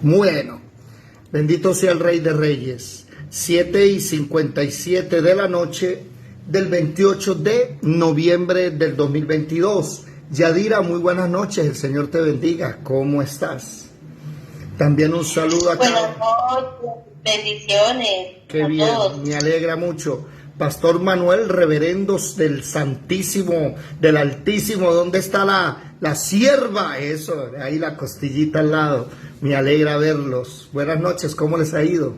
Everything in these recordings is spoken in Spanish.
Bueno, bendito sea el Rey de Reyes. 7:57 de la noche del 28 de noviembre del 2022. Yadira, muy buenas noches, el Señor te bendiga. ¿Cómo estás? También un saludo acá. Buenas noches, bendiciones. Qué bien, todos. me alegra mucho. Pastor Manuel, reverendos del Santísimo, del Altísimo, ¿dónde está la sierva? Eso, ahí la costillita al lado. Me alegra verlos. Buenas noches, ¿cómo les ha ido?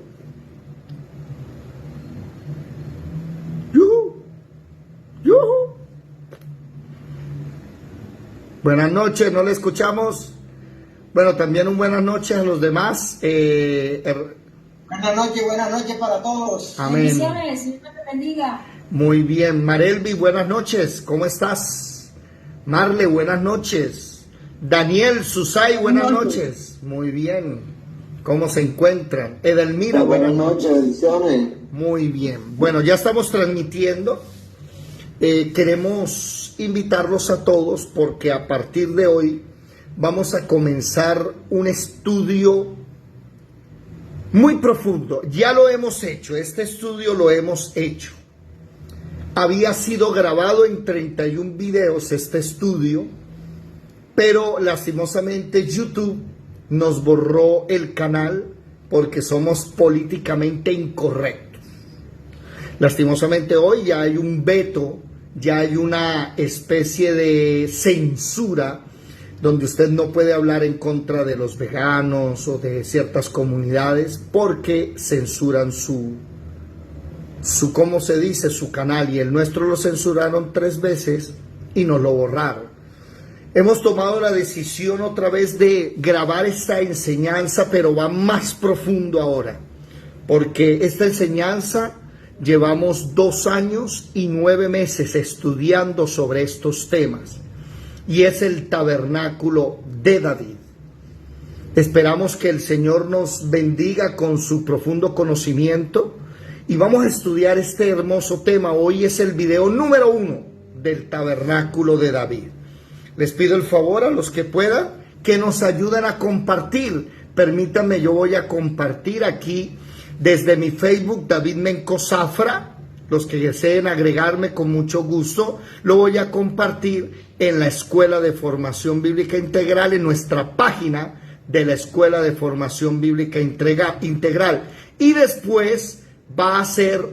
¡Yujú! ¡Yujú! Buenas noches, ¿no le escuchamos? Bueno, también un buenas noches a los demás. Buenas noches para todos. Amén. Bendiciones, Dios te bendiga. Muy bien, Marelvi, buenas noches, ¿cómo estás? Marle, buenas noches. Daniel, Susay, buenas noches. Muy bien, ¿cómo se encuentran? Edelmira, buenas noches. Bendiciones. Muy bien, bueno, ya estamos transmitiendo. Queremos invitarlos a todos porque a partir de hoy vamos a comenzar un estudio muy profundo. Ya lo hemos hecho, este estudio lo hemos hecho. Había sido grabado en 31 videos este estudio, pero lastimosamente YouTube nos borró el canal porque somos políticamente incorrectos. Lastimosamente hoy ya hay un veto, ya hay una especie de censura donde usted no puede hablar en contra de los veganos o de ciertas comunidades porque censuran su ¿cómo se dice? Su canal, y el nuestro lo censuraron 3 veces y nos lo borraron. Hemos tomado la decisión otra vez de grabar esta enseñanza, pero va más profundo ahora, porque esta enseñanza llevamos 2 años y 9 meses estudiando sobre estos temas. Y es el tabernáculo de David. Esperamos que el Señor nos bendiga con su profundo conocimiento y vamos a estudiar este hermoso tema. Hoy es el video número 1 del tabernáculo de David. Les pido el favor a los que puedan que nos ayuden a compartir. Permítanme, yo voy a compartir aquí desde mi Facebook, David Menco Zafra. Los que deseen agregarme, con mucho gusto, lo voy a compartir en la Escuela de Formación Bíblica Integral, en nuestra página de la Escuela de Formación Bíblica Integral. Y después va a ser,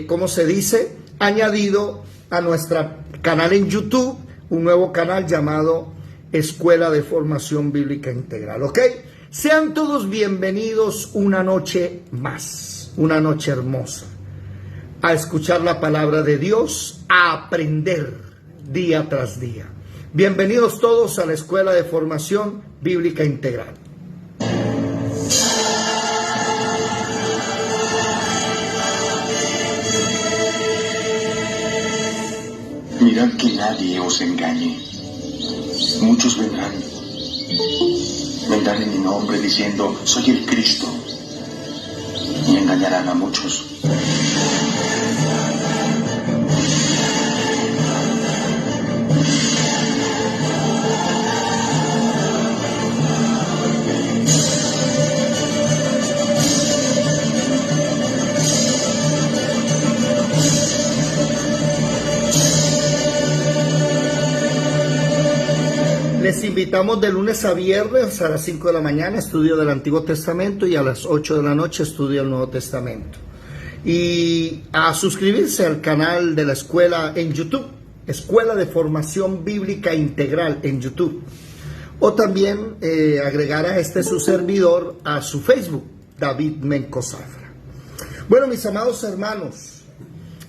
¿cómo se dice?, añadido a nuestro canal en YouTube, un nuevo canal llamado Escuela de Formación Bíblica Integral, ¿ok? Sean todos bienvenidos una noche más, una noche hermosa, a escuchar la palabra de Dios, a aprender día tras día. Bienvenidos todos a la Escuela de Formación Bíblica Integral. Mirad que nadie os engañe. Muchos vendrán en mi nombre diciendo, soy el Cristo, y engañarán a muchos. Les invitamos de lunes a viernes a las 5 de la mañana, estudio del Antiguo Testamento, y a las 8 de la noche, estudio el Nuevo Testamento. Y a suscribirse al canal de la escuela en YouTube, Escuela de Formación Bíblica Integral en YouTube. O también agregar a su servidor a su Facebook, David Menco Zafra. Bueno, mis amados hermanos,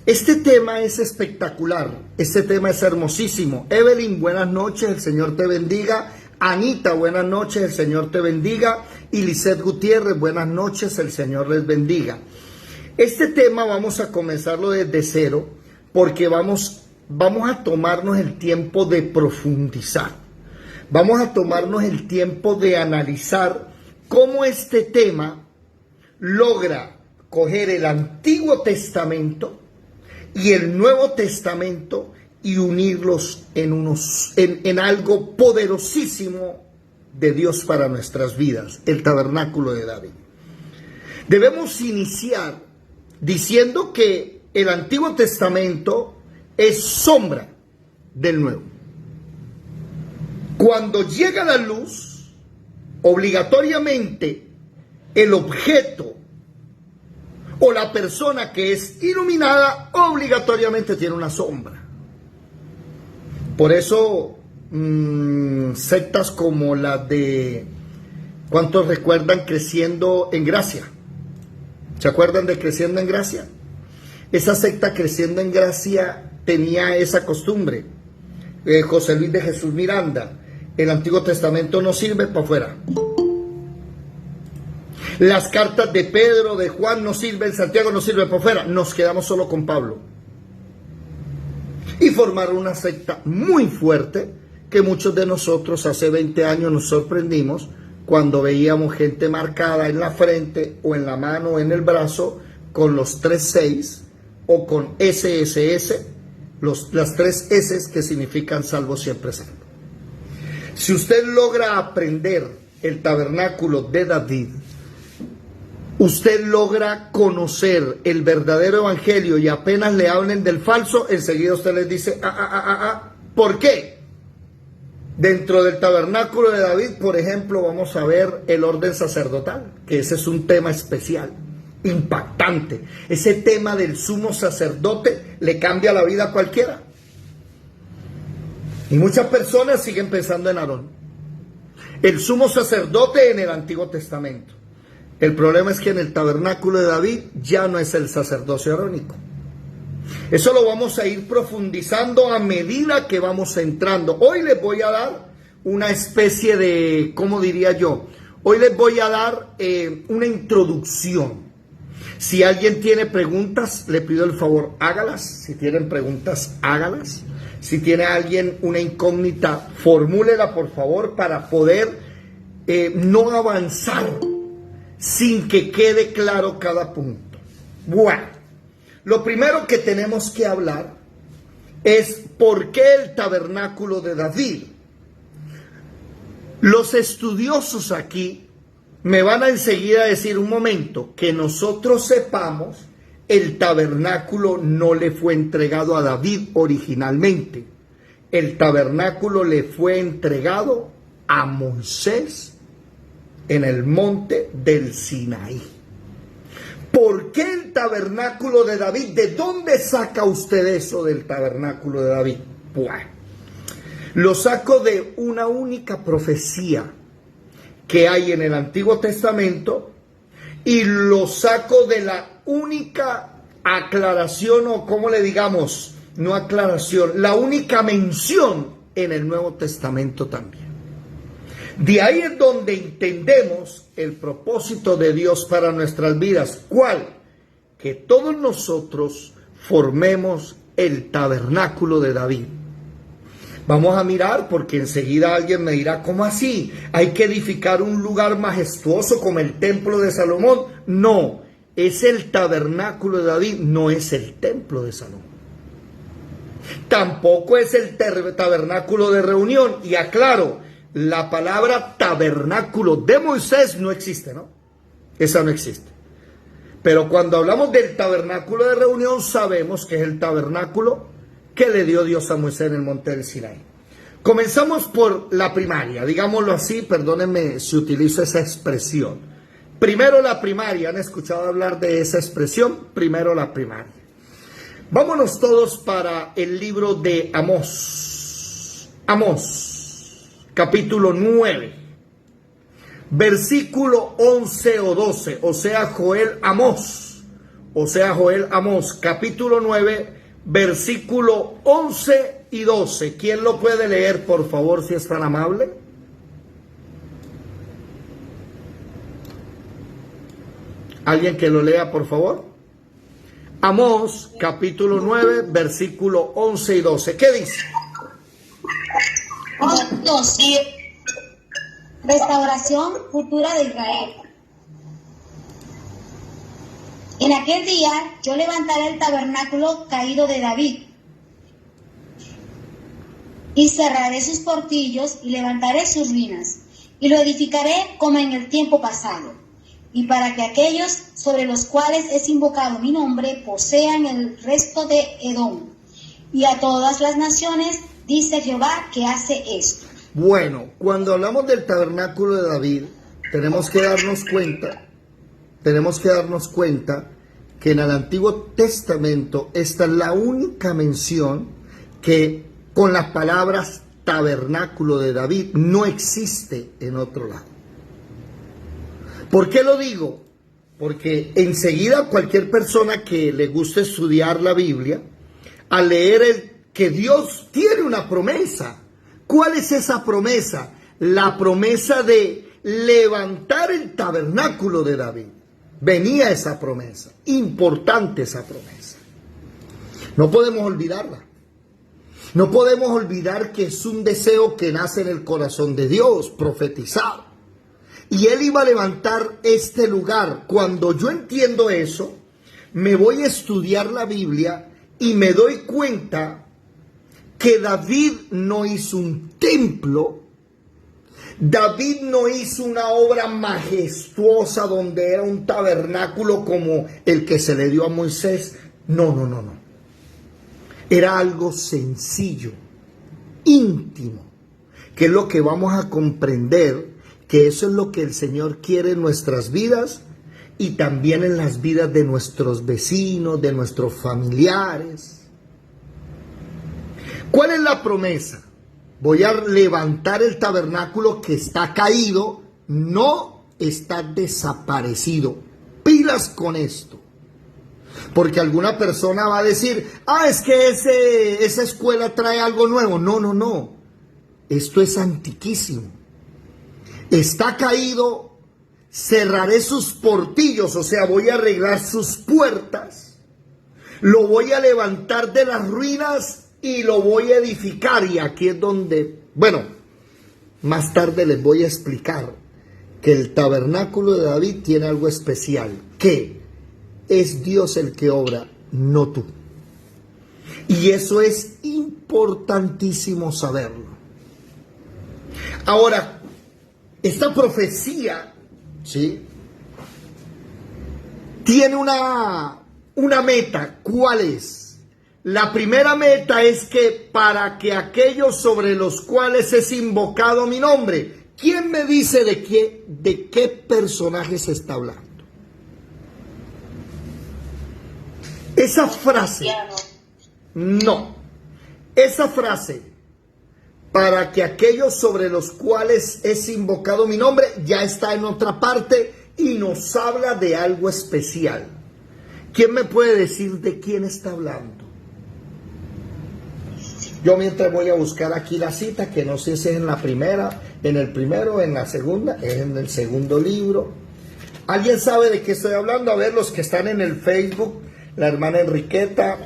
este tema es espectacular, este tema es hermosísimo. Evelyn, buenas noches, el Señor te bendiga. Anita, buenas noches, el Señor te bendiga. Y Lisette Gutiérrez, buenas noches, el Señor les bendiga. Este tema vamos a comenzarlo desde cero porque vamos a tomarnos el tiempo de profundizar. Vamos a tomarnos el tiempo de analizar cómo este tema logra coger el Antiguo Testamento y el Nuevo Testamento y unirlos en algo poderosísimo de Dios para nuestras vidas, el tabernáculo de David. Debemos iniciar diciendo que el Antiguo Testamento es sombra del Nuevo. Cuando llega la luz, obligatoriamente el objeto o la persona que es iluminada obligatoriamente tiene una sombra. Por eso sectas como la de, ¿cuántos recuerdan Creciendo en Gracia? ¿Se acuerdan de Creciendo en Gracia? Esa secta Creciendo en Gracia tenía esa costumbre. José Luis de Jesús Miranda, el Antiguo Testamento no sirve, para afuera. Las cartas de Pedro, de Juan no sirven, Santiago no sirve, para afuera. Nos quedamos solo con Pablo. Y formaron una secta muy fuerte que muchos de nosotros hace 20 años nos sorprendimos cuando veíamos gente marcada en la frente o en la mano o en el brazo con los 3-6 o con SSS, las 3 S que significan salvo siempre salvo. Si usted logra aprender el tabernáculo de David, usted logra conocer el verdadero evangelio y apenas le hablen del falso, enseguida usted les dice, ¿por qué? Dentro del tabernáculo de David, por ejemplo, vamos a ver el orden sacerdotal, que ese es un tema especial, impactante. Ese tema del sumo sacerdote le cambia la vida a cualquiera. Y muchas personas siguen pensando en Aarón, el sumo sacerdote en el Antiguo Testamento. El problema es que en el tabernáculo de David ya no es el sacerdocio arónico. Eso lo vamos a ir profundizando a medida que vamos entrando. Hoy les voy a dar una especie de, ¿cómo diría yo? Hoy les voy a dar una introducción. Si alguien tiene preguntas, le pido el favor, hágalas. Si tienen preguntas, hágalas. Si tiene alguien una incógnita, formúlela por favor para poder no avanzar sin que quede claro cada punto. Bueno, lo primero que tenemos que hablar es por qué el tabernáculo de David. Los estudiosos aquí me van a enseguida decir, un momento, que nosotros sepamos, el tabernáculo no le fue entregado a David originalmente. El tabernáculo le fue entregado a Moisés en el monte del Sinaí. ¿Por qué el tabernáculo de David? ¿De dónde saca usted eso del tabernáculo de David? Bueno, lo saco de una única profecía que hay en el Antiguo Testamento y lo saco de la única aclaración, o como le digamos, no aclaración, la única mención en el Nuevo Testamento también. De ahí es donde entendemos el propósito de Dios para nuestras vidas. ¿Cuál? Que todos nosotros formemos el tabernáculo de David. Vamos a mirar, porque enseguida alguien me dirá, ¿cómo así? ¿Hay que edificar un lugar majestuoso como el templo de Salomón? No, es el tabernáculo de David, no es el templo de Salomón. Tampoco es el tabernáculo de reunión. Y aclaro, la palabra tabernáculo de Moisés no existe, ¿no? Esa no existe. Pero cuando hablamos del tabernáculo de reunión, sabemos que es el tabernáculo que le dio Dios a Moisés en el monte del Sinaí. Comenzamos por la primaria, digámoslo así, perdónenme si utilizo esa expresión. Primero la primaria, ¿han escuchado hablar de esa expresión? Primero la primaria. Vámonos todos para el libro de Amós. Amós. Capítulo 9, versículo 11 o 12, o sea, Joel Amós, capítulo 9, versículo 11 y 12. ¿Quién lo puede leer, por favor, si es tan amable? ¿Alguien que lo lea, por favor? Amós, capítulo 9, versículo 11 y 12. ¿Qué dice? Restauración futura de Israel. En aquel día yo levantaré el tabernáculo caído de David y cerraré sus portillos y levantaré sus ruinas y lo edificaré como en el tiempo pasado, y para que aquellos sobre los cuales es invocado mi nombre posean el resto de Edom, y a todas las naciones, dice Jehová, que hace esto. Bueno, cuando hablamos del tabernáculo de David, tenemos que darnos cuenta que en el Antiguo Testamento esta es la única mención que con las palabras tabernáculo de David no existe en otro lado. ¿Por qué lo digo? Porque enseguida cualquier persona que le guste estudiar la Biblia, al leer que Dios tiene una promesa. ¿Cuál es esa promesa? La promesa de levantar el tabernáculo de David. Venía esa promesa, importante esa promesa. No podemos olvidarla. No podemos olvidar que es un deseo que nace en el corazón de Dios, profetizado. Y Él iba a levantar este lugar. Cuando yo entiendo eso, me voy a estudiar la Biblia y me doy cuenta que David no hizo un templo, David no hizo una obra majestuosa donde era un tabernáculo como el que se le dio a Moisés. No. Era algo sencillo, íntimo, que es lo que vamos a comprender, que eso es lo que el Señor quiere en nuestras vidas y también en las vidas de nuestros vecinos, de nuestros familiares. ¿Cuál es la promesa? Voy a levantar el tabernáculo que está caído, no está desaparecido. Pilas con esto. Porque alguna persona va a decir, es que esa escuela trae algo nuevo. No. Esto es antiquísimo. Está caído, cerraré sus portillos, o sea, voy a arreglar sus puertas. Lo voy a levantar de las ruinas y lo voy a edificar. Y aquí es donde, más tarde les voy a explicar que el tabernáculo de David tiene algo especial, que es Dios el que obra, no tú. Y eso es importantísimo saberlo. Ahora, esta profecía, ¿sí?, tiene una meta. ¿Cuál es? La primera meta es que para que aquellos sobre los cuales es invocado mi nombre. ¿Quién me dice de qué personaje se está hablando? Esa frase, no, esa frase, para que aquellos sobre los cuales es invocado mi nombre, ya está en otra parte y nos habla de algo especial. ¿Quién me puede decir de quién está hablando? Yo mientras voy a buscar aquí la cita, que no sé si es en la primera, en el primero, en la segunda, es en el segundo libro. ¿Alguien sabe de qué estoy hablando? A ver, los que están en el Facebook, la hermana Enriqueta,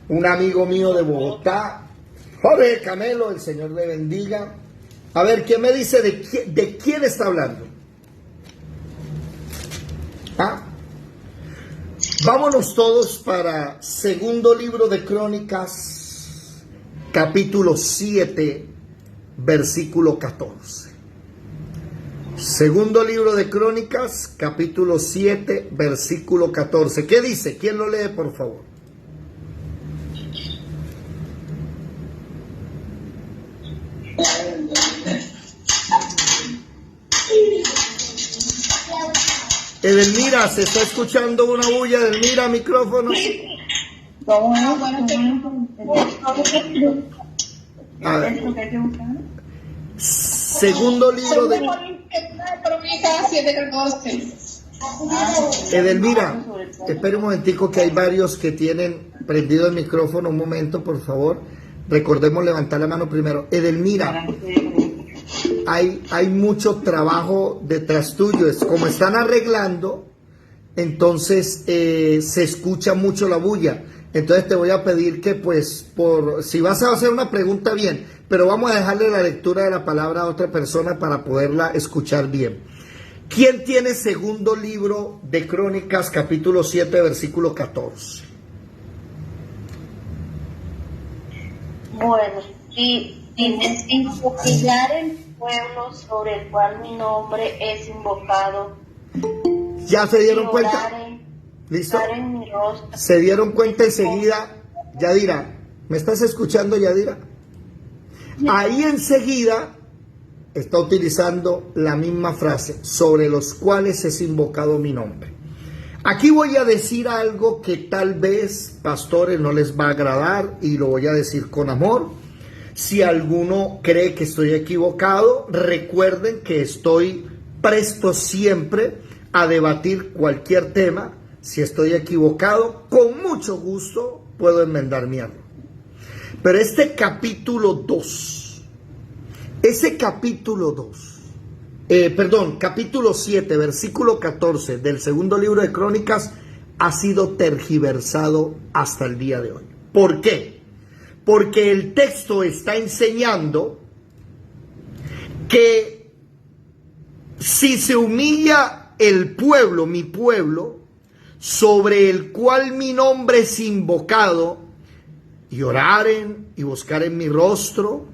un amigo mío de Bogotá, Jorge Camelo, el Señor le bendiga. A ver, ¿quién me dice de quién está hablando? Vámonos todos para segundo libro de Crónicas, capítulo 7, versículo 14. Segundo libro de Crónicas, capítulo 7, versículo 14. ¿Qué dice? ¿Quién lo lee, por favor? Edelmira, ¿se está escuchando una bulla? Edelmira, micrófono. A ver. Segundo libro de... Edelmira, espera un momentico que hay varios que tienen prendido el micrófono. Un momento, por favor. Recordemos levantar la mano primero. Edelmira, hay mucho trabajo detrás tuyo. Es como están arreglando, entonces se escucha mucho la bulla. Entonces te voy a pedir que si vas a hacer una pregunta, bien, pero vamos a dejarle la lectura de la palabra a otra persona para poderla escuchar bien. ¿Quién tiene segundo libro de Crónicas, capítulo 7, versículo 14? Bueno, si investigar pueblo sobre el cual mi nombre es invocado. ¿Ya se dieron y cuenta? oraren, ¿Listo? oraren mi rostro. Se dieron cuenta enseguida, Yadira. ¿Me estás escuchando, Yadira? Ahí enseguida está utilizando la misma frase, sobre los cuales es invocado mi nombre. Aquí voy a decir algo que tal vez, pastores, no les va a agradar y lo voy a decir con amor. Si alguno cree que estoy equivocado, recuerden que estoy presto siempre a debatir cualquier tema. Si estoy equivocado, con mucho gusto puedo enmendar mi error. Pero este capítulo 2, capítulo 7, versículo 14 del segundo libro de Crónicas ha sido tergiversado hasta el día de hoy. ¿Por qué? Porque el texto está enseñando que si se humilla el pueblo, mi pueblo, sobre el cual mi nombre es invocado, y oraren y buscaren mi rostro,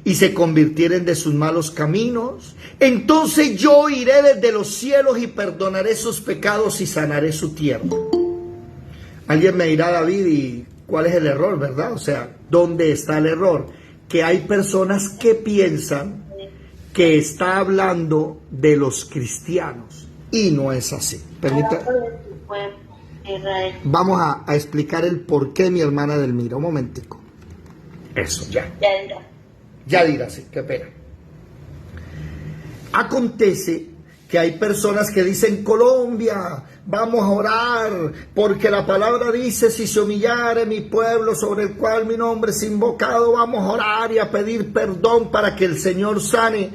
y se convirtieren de sus malos caminos, entonces yo iré desde los cielos y perdonaré sus pecados y sanaré su tierra. Alguien me dirá, David, ¿y cuál es el error, verdad? O sea, ¿dónde está el error? Que hay personas que piensan que está hablando de los cristianos, y no es así. Permítame. Hablando de tu pueblo, Israel. Vamos a explicar el por qué, mi hermana Delmira. Un momentico. Eso, ya. Ya dirá, sí, qué pena. Acontece que hay personas que dicen, Colombia, vamos a orar, porque la palabra dice, si se humillare mi pueblo sobre el cual mi nombre es invocado, vamos a orar y a pedir perdón para que el Señor sane.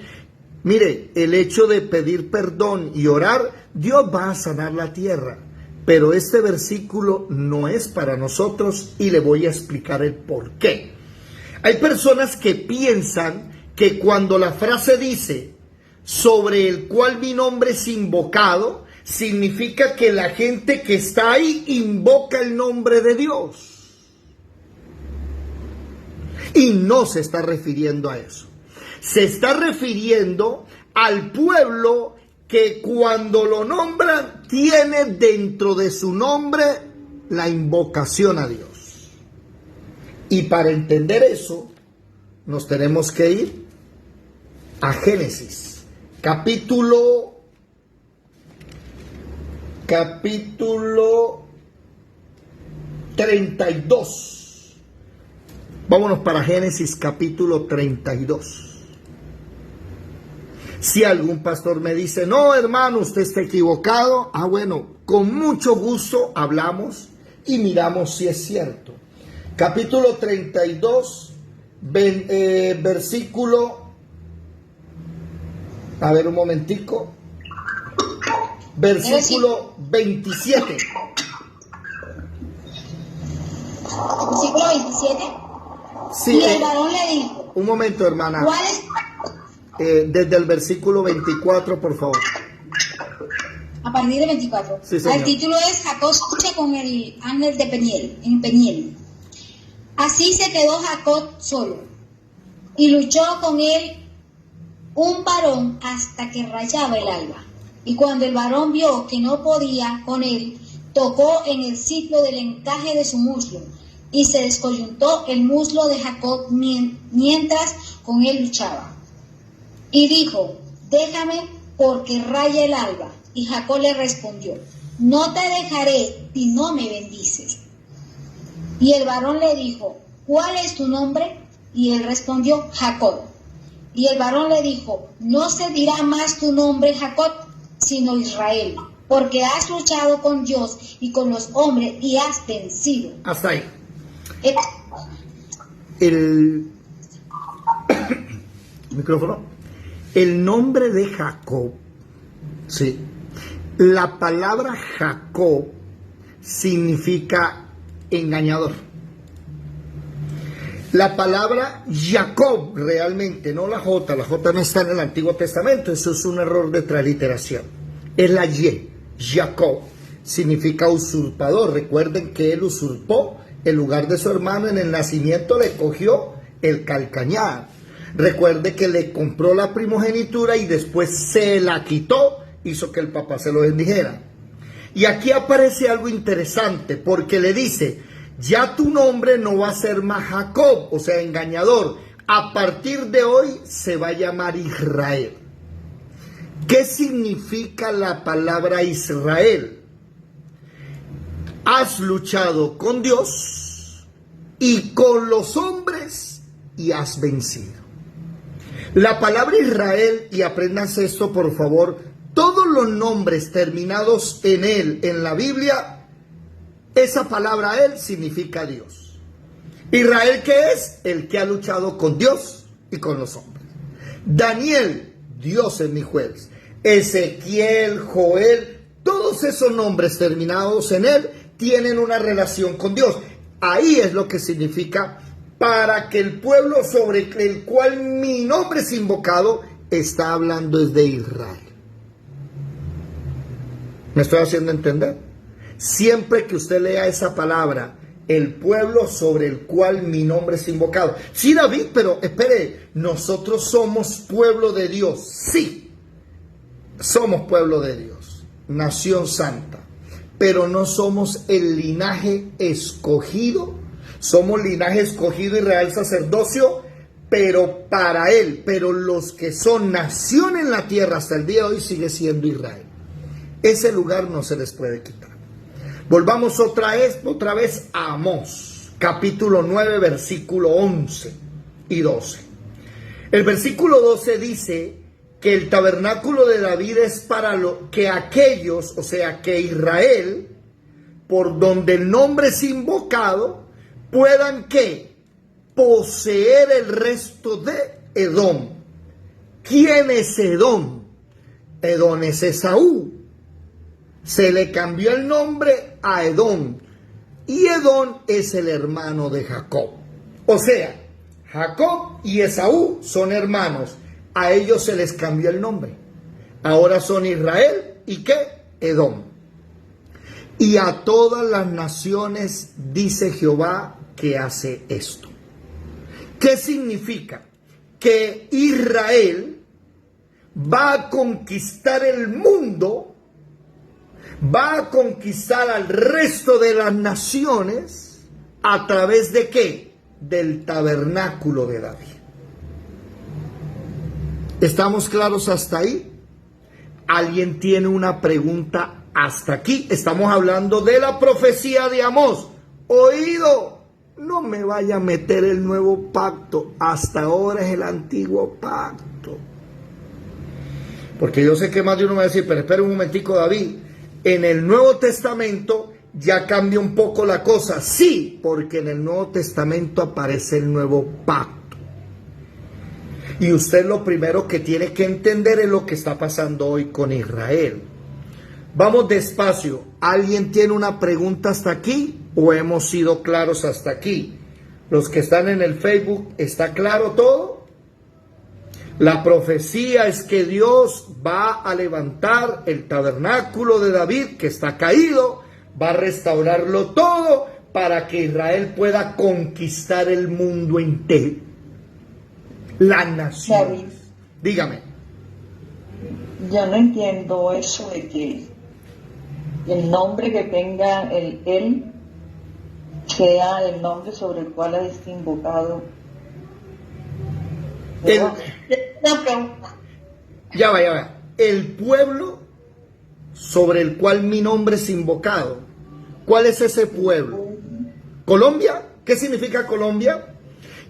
Mire, el hecho de pedir perdón y orar, Dios va a sanar la tierra. Pero este versículo no es para nosotros y le voy a explicar el por qué. Hay personas que piensan que cuando la frase dice, sobre el cual mi nombre es invocado, significa que la gente que está ahí invoca el nombre de Dios. Y no se está refiriendo a eso. Se está refiriendo al pueblo que cuando lo nombran tiene dentro de su nombre la invocación a Dios. Y para entender eso nos tenemos que ir a Génesis, capítulo 32. Vámonos para Génesis capítulo 32. Si algún pastor me dice, no hermano, usted está equivocado, bueno, con mucho gusto hablamos y miramos si es cierto. Capítulo 32, versículo, a ver un momentico, versículo 27. Versículo 27. Sí, Y el varón le dijo, un momento, hermana. ¿cuál es? Desde el versículo 24, por favor. A partir de 24. Sí, señor. El título es Jacob lucha con el ángel de Peniel, en Peniel. Así se quedó Jacob solo, y luchó con él un varón hasta que rayaba el alba. Y cuando el varón vio que no podía con él, tocó en el sitio del encaje de su muslo, y se descoyuntó el muslo de Jacob mientras con él luchaba. Y dijo, déjame porque raya el alba. Y Jacob le respondió, no te dejaré si no me bendices. Y el varón le dijo, ¿cuál es tu nombre? Y él respondió, Jacob. Y el varón le dijo, no se dirá más tu nombre Jacob, sino Israel, porque has luchado con Dios y con los hombres y has vencido. Hasta ahí. El micrófono. El nombre de Jacob, sí. La palabra Jacob significa engañador. La palabra Jacob realmente, no la J no está en el Antiguo Testamento, eso es un error de transliteración. Es la Y, Jacob, significa usurpador. Recuerden que él usurpó el lugar de su hermano, en el nacimiento le cogió el calcañar. Recuerde que le compró la primogenitura y después se la quitó, hizo que el papá se lo bendijera. Y aquí aparece algo interesante, porque le dice, ya tu nombre no va a ser más Jacob, o sea, engañador. A partir de hoy se va a llamar Israel. ¿Qué significa la palabra Israel? Has luchado con Dios y con los hombres y has vencido. La palabra Israel, y apréndanse esto por favor, todos los nombres terminados en él en la Biblia, esa palabra él significa Dios. Israel, ¿qué es? El que ha luchado con Dios y con los hombres. Daniel, Dios es mi juez. Ezequiel, Joel, todos esos nombres terminados en él tienen una relación con Dios. Ahí es lo que significa para que el pueblo sobre el cual mi nombre es invocado, está hablando es de Israel. ¿Me estoy haciendo entender? Siempre que usted lea esa palabra, el pueblo sobre el cual mi nombre es invocado. Sí, David, pero espere, nosotros somos pueblo de Dios. Sí, somos pueblo de Dios, nación santa, pero no somos el linaje escogido. Somos linaje escogido y real sacerdocio, pero para él. Pero los que son nación en la tierra hasta el día de hoy sigue siendo Israel. Ese lugar no se les puede quitar. Volvamos otra vez a Amós, capítulo 9, versículo 11 y 12. El versículo 12 dice que el tabernáculo de David es para que aquellos, o sea, que Israel, por donde el nombre es invocado, puedan ¿qué? Poseer el resto de Edom. ¿Quién es Edom? Edom es Esaú. Se le cambió el nombre a Edom. Y Edom es el hermano de Jacob. O sea, Jacob y Esaú son hermanos. A ellos se les cambió el nombre. Ahora son Israel y ¿qué? Edom. Y a todas las naciones dice Jehová que hace esto. ¿Qué significa? Que Israel va a conquistar el mundo, va a conquistar al resto de las naciones, ¿a través de qué? Del tabernáculo de David. ¿Estamos claros hasta ahí? ¿Alguien tiene una pregunta hasta aquí? Estamos hablando de la profecía de Amós. Oído, no me vaya a meter el nuevo pacto. Hasta ahora es el antiguo pacto. Porque yo sé que más de uno me va a decir, pero espera un momentico, David. En el Nuevo Testamento ya cambia un poco la cosa. Sí, porque en el Nuevo Testamento aparece el nuevo pacto. Y usted lo primero que tiene que entender es lo que está pasando hoy con Israel. Vamos despacio. ¿Alguien tiene una pregunta hasta aquí? ¿O hemos sido claros hasta aquí? Los que están en el Facebook, ¿está claro todo? La profecía es que Dios va a levantar el tabernáculo de David, que está caído, va a restaurarlo todo para que Israel pueda conquistar el mundo entero. Las naciones. Dígame. Yo no entiendo eso de que el nombre que tenga él sea el nombre sobre el cual es invocado. Una pregunta. Ya va. El pueblo sobre el cual mi nombre es invocado. ¿Cuál es ese pueblo? ¿Colombia? ¿Qué significa Colombia?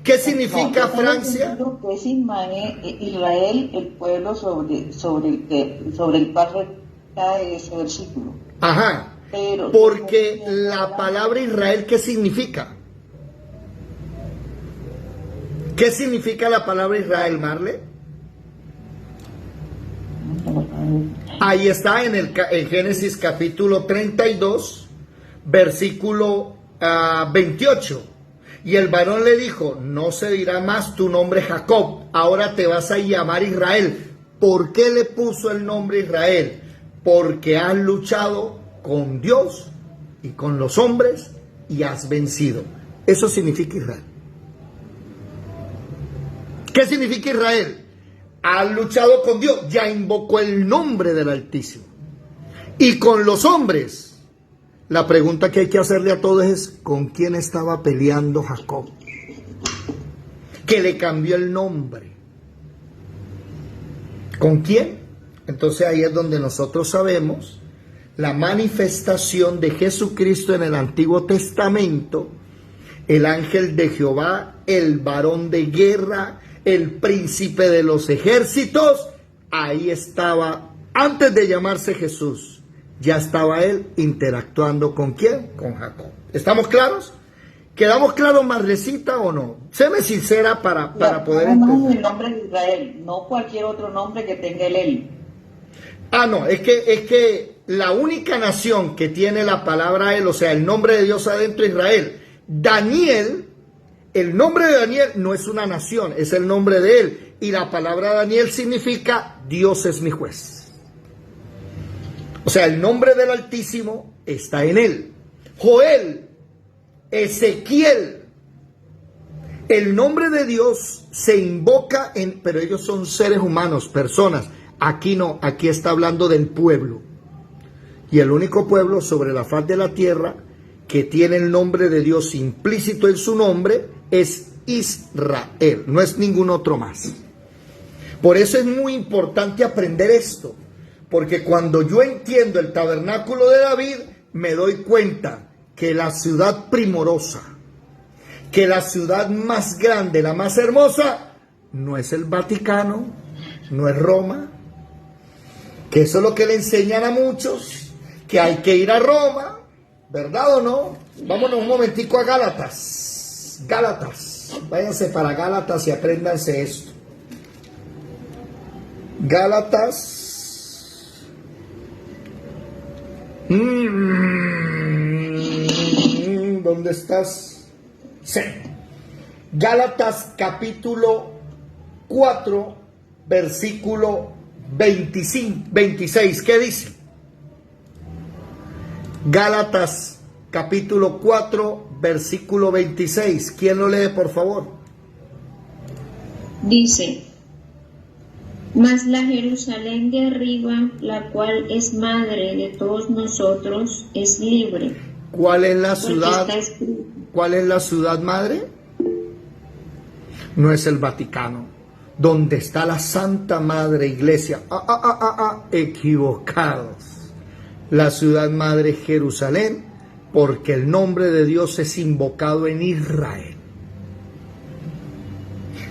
¿Qué significa Francia? Que es Israel, el pueblo sobre el cual recae ese versículo. Ajá. Pero, porque la palabra Israel, ¿qué significa? ¿Qué significa la palabra Israel, Marle? Ahí está en Génesis capítulo 32, versículo 28. Y el varón le dijo, no se dirá más tu nombre Jacob, ahora te vas a llamar Israel. ¿Por qué le puso el nombre Israel? Porque has luchado con Dios y con los hombres y has vencido. Eso significa Israel. ¿Qué significa Israel? Ha luchado con Dios, ya invocó el nombre del Altísimo. Y con los hombres, la pregunta que hay que hacerle a todos es, ¿con quién estaba peleando Jacob? Que le cambió el nombre. ¿Con quién? Entonces ahí es donde nosotros sabemos la manifestación de Jesucristo en el Antiguo Testamento, el ángel de Jehová, el varón de guerra, el príncipe de los ejércitos. Ahí estaba, antes de llamarse Jesús, ya estaba él interactuando ¿con quién? Con Jacob. ¿Estamos claros? ¿Quedamos claros, Madrecita, o no? Séme sincera para poder entender. El nombre de Israel, no cualquier otro nombre que tenga el él. No, es que la única nación que tiene la palabra él, o sea, el nombre de Dios adentro, Israel. Daniel, el nombre de Daniel no es una nación, es el nombre de él. Y la palabra Daniel significa Dios es mi juez. O sea, el nombre del Altísimo está en él. Joel, Ezequiel, el nombre de Dios se invoca pero ellos son seres humanos, personas. Aquí no, aquí está hablando del pueblo. Y el único pueblo sobre la faz de la tierra que tiene el nombre de Dios implícito en su nombre es Israel, no es ningún otro más. Por eso es muy importante aprender esto, porque cuando yo entiendo el tabernáculo de David, me doy cuenta que la ciudad primorosa, que la ciudad más grande, la más hermosa, no es el Vaticano, no es Roma, que eso es lo que le enseñan a muchos, que hay que ir a Roma, ¿verdad o no? Vámonos un momentico a Gálatas, váyanse para Gálatas y apréndanse esto. Gálatas, ¿dónde estás? Sí. Gálatas capítulo 4, versículo 26. ¿Qué dice? Gálatas capítulo 4, versículo 26. ¿Quién lo lee, por favor? Dice: mas la Jerusalén de arriba, la cual es madre de todos nosotros, es libre. ¿Cuál es la ciudad? ¿Cuál es la ciudad madre? No es el Vaticano. ¿Dónde está la Santa Madre Iglesia? Equivocados. La ciudad madre es Jerusalén, porque el nombre de Dios es invocado en Israel.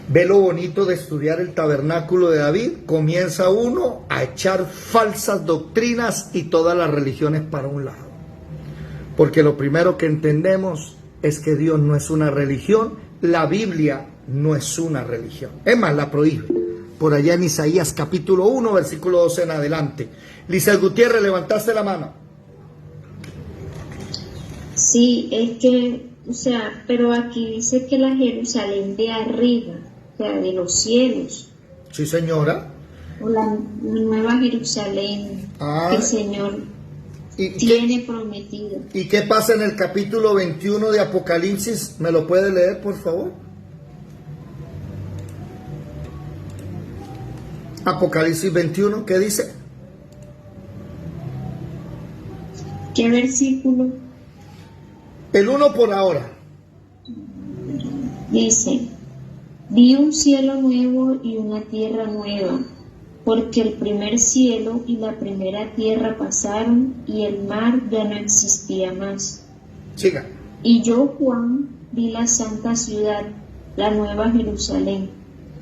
Ve lo bonito de estudiar el tabernáculo de David. Comienza uno a echar falsas doctrinas y todas las religiones para un lado. Porque lo primero que entendemos es que Dios no es una religión, la Biblia no es una religión. Es más, la prohíbe. Por allá en Isaías capítulo 1, versículo 12 en adelante. Lizeth Gutiérrez, levantaste la mano. Sí, es que, pero aquí dice que la Jerusalén de arriba, o sea, de los cielos. Sí, señora. O la nueva Jerusalén que el Señor tiene prometida. ¿Y qué pasa en el capítulo 21 de Apocalipsis? ¿Me lo puede leer, por favor? Apocalipsis 21, ¿qué dice? ¿Qué versículo? El 1 por ahora. Dice: vi un cielo nuevo y una tierra nueva, porque el primer cielo y la primera tierra pasaron y el mar ya no existía más. Siga. Y yo, Juan, vi la santa ciudad, la nueva Jerusalén,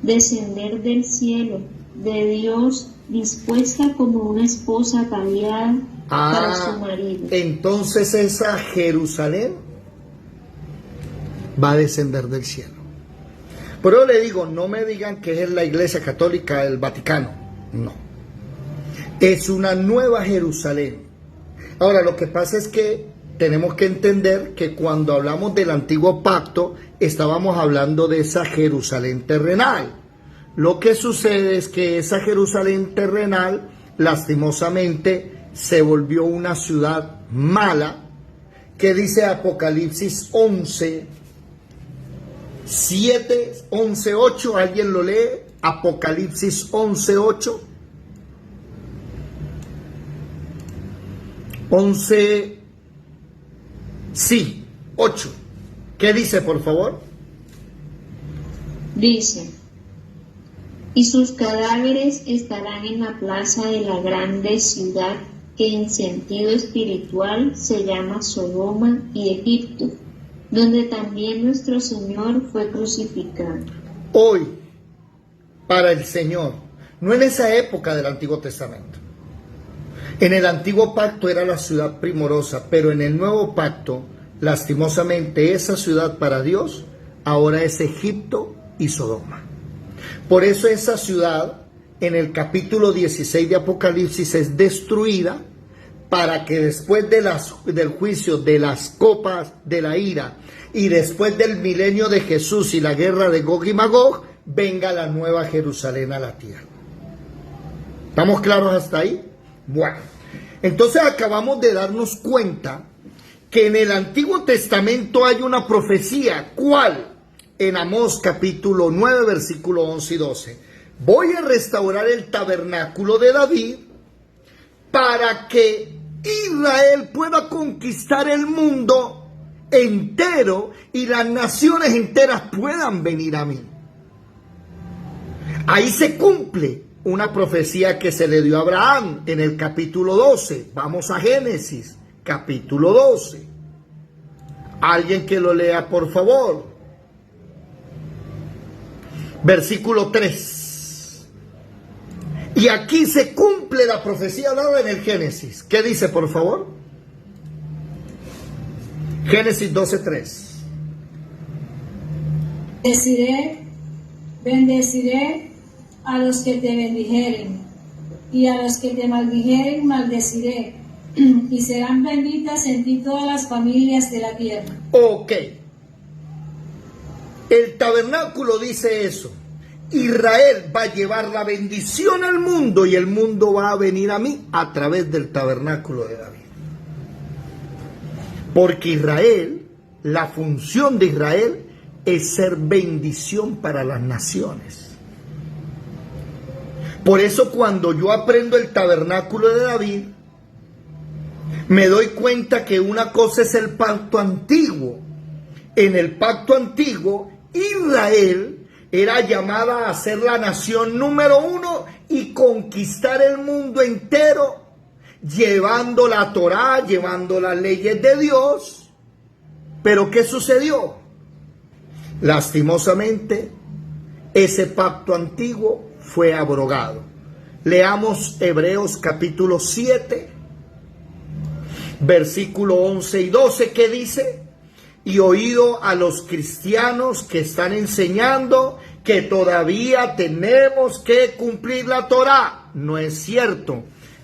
descender del cielo de Dios, dispuesta como una esposa ataviada para su marido. Entonces esa Jerusalén va a descender del cielo. Pero le digo, no me digan que es la Iglesia Católica del Vaticano. No. Es una nueva Jerusalén. Ahora, lo que pasa es que tenemos que entender que cuando hablamos del antiguo pacto, estábamos hablando de esa Jerusalén terrenal. Lo que sucede es que esa Jerusalén terrenal, lastimosamente, se volvió una ciudad mala, que dice Apocalipsis 11, 7, 11, 8, ¿alguien lo lee? Apocalipsis 11, 8. 11, sí, 8. ¿Qué dice, por favor? Dice: y sus cadáveres estarán en la plaza de la grande ciudad, que en sentido espiritual se llama Sodoma y Egipto, donde también nuestro Señor fue crucificado. Hoy, para el Señor, no en esa época del Antiguo Testamento. En el Antiguo Pacto era la ciudad primorosa, pero en el Nuevo Pacto, lastimosamente, esa ciudad para Dios ahora es Egipto y Sodoma. Por eso esa ciudad, en el capítulo 16 de Apocalipsis, es destruida para que después del juicio de las copas de la ira y después del milenio de Jesús y la guerra de Gog y Magog, venga la nueva Jerusalén a la tierra. ¿Estamos claros hasta ahí? Bueno, entonces acabamos de darnos cuenta que en el Antiguo Testamento hay una profecía. ¿Cuál? En Amós capítulo 9, versículo 11 y 12. Voy a restaurar el tabernáculo de David para que Israel pueda conquistar el mundo entero y las naciones enteras puedan venir a mí. Ahí se cumple una profecía que se le dio a Abraham en el capítulo 12. Vamos a Génesis, capítulo 12. Alguien que lo lea, por favor. Versículo 3. Y aquí se cumple la profecía dada en el Génesis. ¿Qué dice, por favor? Génesis 12:3. Bendeciré a los que te bendijeren, y a los que te maldijeren maldeciré, y serán benditas en ti todas las familias de la tierra. Ok. El tabernáculo dice eso. Israel va a llevar la bendición al mundo y el mundo va a venir a mí a través del tabernáculo de David. Porque Israel, la función de Israel es ser bendición para las naciones. Por eso cuando yo aprendo el tabernáculo de David, me doy cuenta que una cosa es el pacto antiguo. En el pacto antiguo, Israel era llamada a ser la nación número 1 y conquistar el mundo entero, llevando la Torá, llevando las leyes de Dios. Pero ¿qué sucedió? Lastimosamente, ese pacto antiguo fue abrogado. Leamos Hebreos capítulo 7, versículo 11 y 12, ¿qué dice? Y oído a los cristianos que están enseñando que todavía tenemos que cumplir la Torá. No es cierto.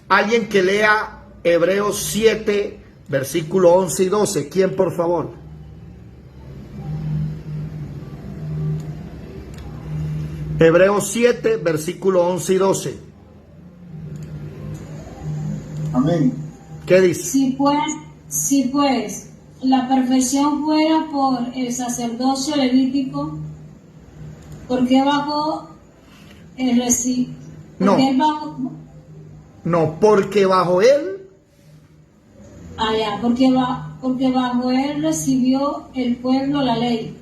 Alguien que lea Hebreos 7, versículo 11 y 12. ¿Quién, por favor? Hebreos 7, versículo 11 y 12. Amén. ¿Qué dice? Si pues la perfección fuera por el sacerdocio levítico, ¿por qué bajo el No, porque bajo él. Porque bajo él recibió el pueblo la ley.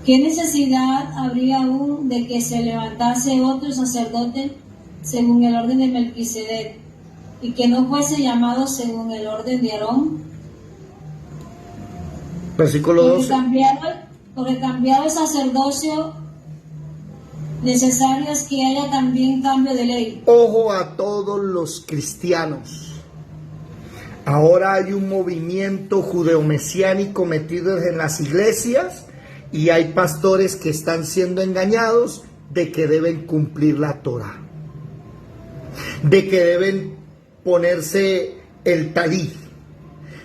¿Qué necesidad habría aún de que se levantase otro sacerdote según el orden de Melquisedec y que no fuese llamado según el orden de Aarón? Versículo 12. Porque cambiado el sacerdocio, necesario es que haya también cambio de ley. Ojo a todos los cristianos. Ahora hay un movimiento judeomesiánico metido en las iglesias y hay pastores que están siendo engañados de que deben cumplir la Torá, de que deben ponerse el talí,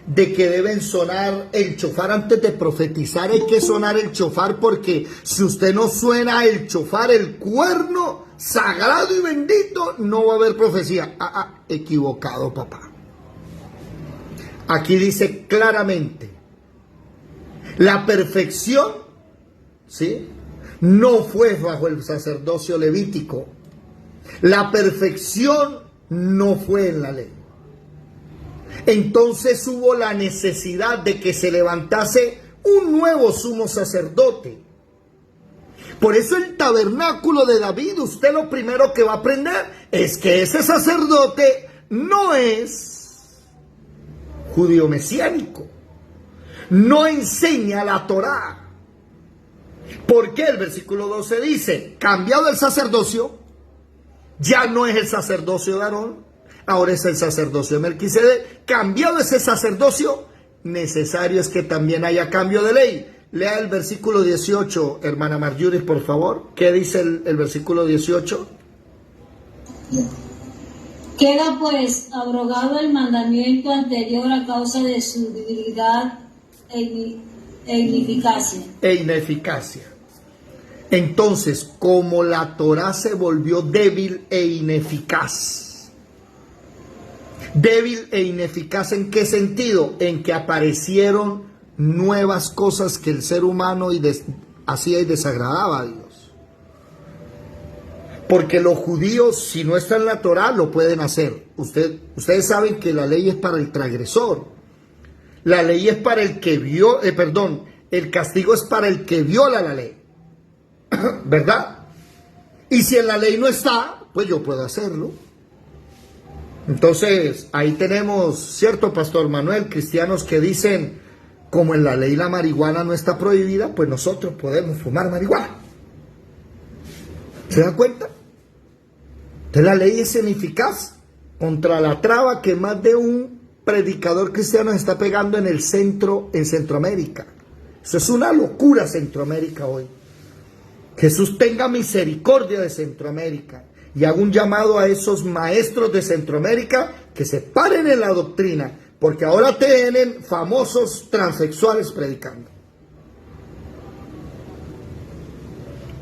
de que deben sonar el chofar. Antes de profetizar hay que sonar el chofar, porque si usted no suena el chofar, el cuerno sagrado y bendito, no va a haber profecía. Equivocado, papá. Aquí dice claramente, la perfección ¿sí? No fue bajo el sacerdocio levítico. La perfección no fue en la ley. Entonces hubo la necesidad de que se levantase un nuevo sumo sacerdote. Por eso el tabernáculo de David, usted lo primero que va a aprender es que ese sacerdote no es judío mesiánico, no enseña la Torá. ¿Por qué? El versículo 12 dice, cambiado el sacerdocio, ya no es el sacerdocio de Aarón, ahora es el sacerdocio de Melquisedec. Cambiado ese sacerdocio, necesario es que también haya cambio de ley. Lea el versículo 18, hermana Marjorie, por favor. ¿Qué dice el versículo 18? Queda pues abrogado el mandamiento anterior a causa de su debilidad e ineficacia. Entonces, como la Torá se volvió débil e ineficaz. Débil e ineficaz, ¿en qué sentido? En que aparecieron nuevas cosas que el ser humano hacía y desagradaba a Dios. Porque los judíos, si no está en la Torá, lo pueden hacer. Ustedes saben que la ley es para el transgresor. La ley es para el que el castigo es para el que viola la ley. ¿Verdad? Y si en la ley no está, pues yo puedo hacerlo. Entonces, ahí tenemos, ¿cierto, Pastor Manuel? Cristianos que dicen, como en la ley la marihuana no está prohibida, pues nosotros podemos fumar marihuana. ¿Se dan cuenta? Entonces la ley es ineficaz contra la traba que más de un predicador cristiano se está pegando en Centroamérica. Eso es una locura, Centroamérica hoy. Jesús tenga misericordia de Centroamérica y hago un llamado a esos maestros de Centroamérica que se paren en la doctrina, porque ahora tienen famosos transexuales predicando.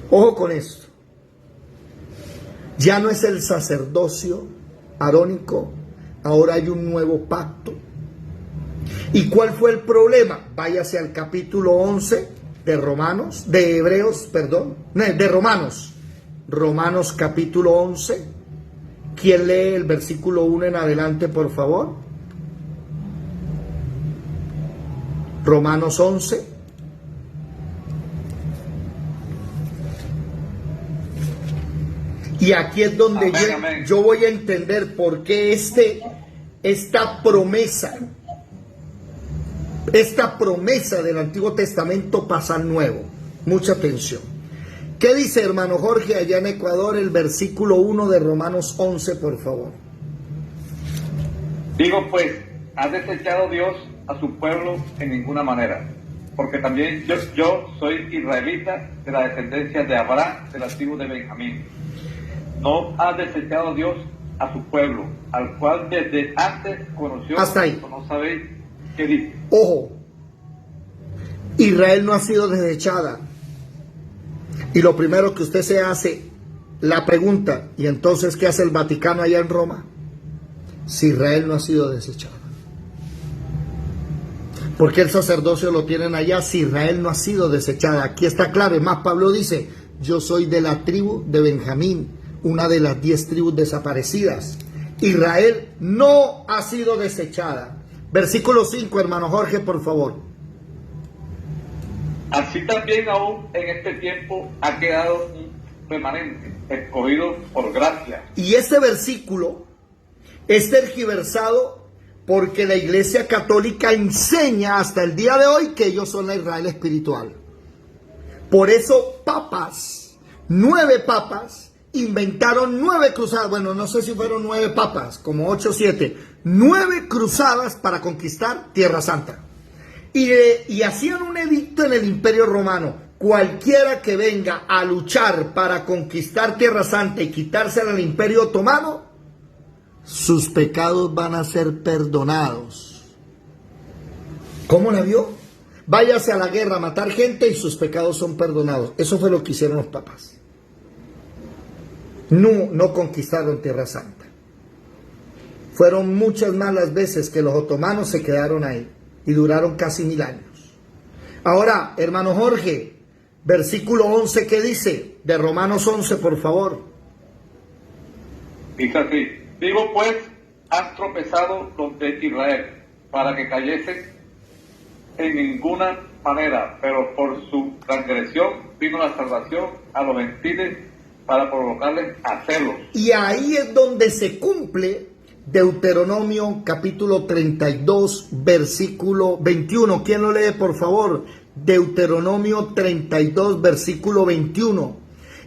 Ojo con esto. Ya no es el sacerdocio arónico, ahora hay un nuevo pacto. ¿Y cuál fue el problema? Váyase al capítulo 11 de Romanos, de Romanos. Romanos capítulo 11. ¿Quién lee el versículo 1 en adelante, por favor? Romanos 11. Y aquí es donde yo voy a entender por qué esta promesa del Antiguo Testamento pasa al Nuevo. Mucha atención. ¿Qué dice, hermano Jorge, allá en Ecuador, el versículo 1 de Romanos 11, por favor? Digo pues, ¿ha desechado Dios a su pueblo en ninguna manera? Porque también yo soy israelita de la descendencia de Abraham, de la tribu de Benjamín. ¿No ha desechado Dios a su pueblo, al cual desde antes conoció? Hasta ahí. ¿No sabéis qué dice? Ojo, Israel no ha sido desechada. Y lo primero que usted se hace, la pregunta, ¿y entonces qué hace el Vaticano allá en Roma? Si Israel no ha sido desechada. ¿Por qué el sacerdocio lo tienen allá si Israel no ha sido desechada? Aquí está claro, es más, Pablo dice, yo soy de la tribu de Benjamín, una de las 10 tribus desaparecidas. Israel no ha sido desechada. Versículo 5, hermano Jorge, por favor. Así también aún en este tiempo ha quedado un remanente, escogido por gracia. Y este versículo es tergiversado porque la Iglesia Católica enseña hasta el día de hoy que ellos son la Israel espiritual. Por eso papas, 9 papas, inventaron 9 cruzadas, bueno, no sé si fueron 9 papas, como 8 o 7, 9 cruzadas para conquistar Tierra Santa. Y hacían un edicto en el Imperio Romano, cualquiera que venga a luchar para conquistar Tierra Santa y quitársela al Imperio Otomano, sus pecados van a ser perdonados. ¿Cómo la vio? Váyase a la guerra a matar gente y sus pecados son perdonados. Eso fue lo que hicieron los papas. No conquistaron Tierra Santa. Fueron muchas más las veces que los otomanos se quedaron ahí y duraron casi 1000 años. Ahora, hermano Jorge, Versículo 11, ¿qué dice? De Romanos 11, por favor. Dice así: digo pues, han tropezado los de Israel para que cayesen en ninguna manera, pero por su transgresión vino la salvación a los gentiles para provocarles a celos. Y ahí es donde se cumple Deuteronomio capítulo 32, versículo 21. ¿Quién lo lee, por favor? Deuteronomio 32, versículo 21.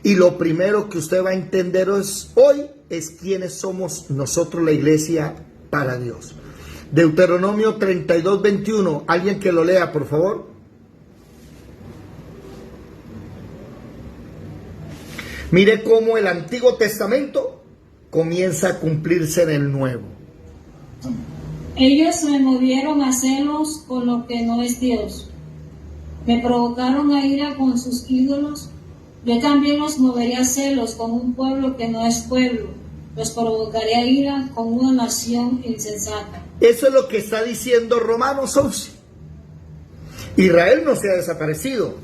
Y lo primero que usted va a entender hoy es quiénes somos nosotros, la iglesia, para Dios. Deuteronomio 32, 21. ¿Alguien que lo lea, por favor? Mire cómo el Antiguo Testamento comienza a cumplirse en el Nuevo. Ellos me movieron a celos con lo que no es Dios. Me provocaron a ira con sus ídolos. Yo también los moveré a celos con un pueblo que no es pueblo. Los provocaré a ira con una nación insensata. Eso es lo que está diciendo Romanos 11. Israel no se ha desaparecido,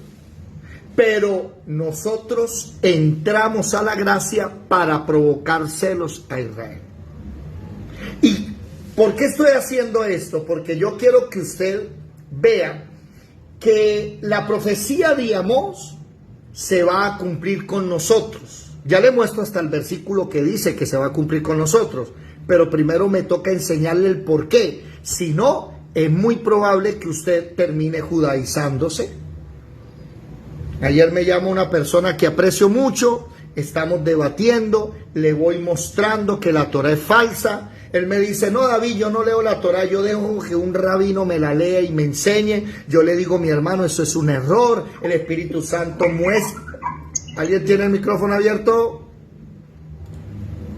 pero nosotros entramos a la gracia para provocar celos a Israel. ¿Y por qué estoy haciendo esto? Porque yo quiero que usted vea que la profecía de Amós se va a cumplir con nosotros. Ya le muestro hasta el versículo que dice que se va a cumplir con nosotros, pero primero me toca enseñarle el por qué. Si no, es muy probable que usted termine judaizándose. Ayer me llamó una persona que aprecio mucho, estamos debatiendo, le voy mostrando que la Torah es falsa. Él me dice: no, David, yo no leo la Torah, yo dejo que un rabino me la lea y me enseñe. Yo le digo: mi hermano, eso es un error, el Espíritu Santo muestra. ¿Alguien tiene el micrófono abierto?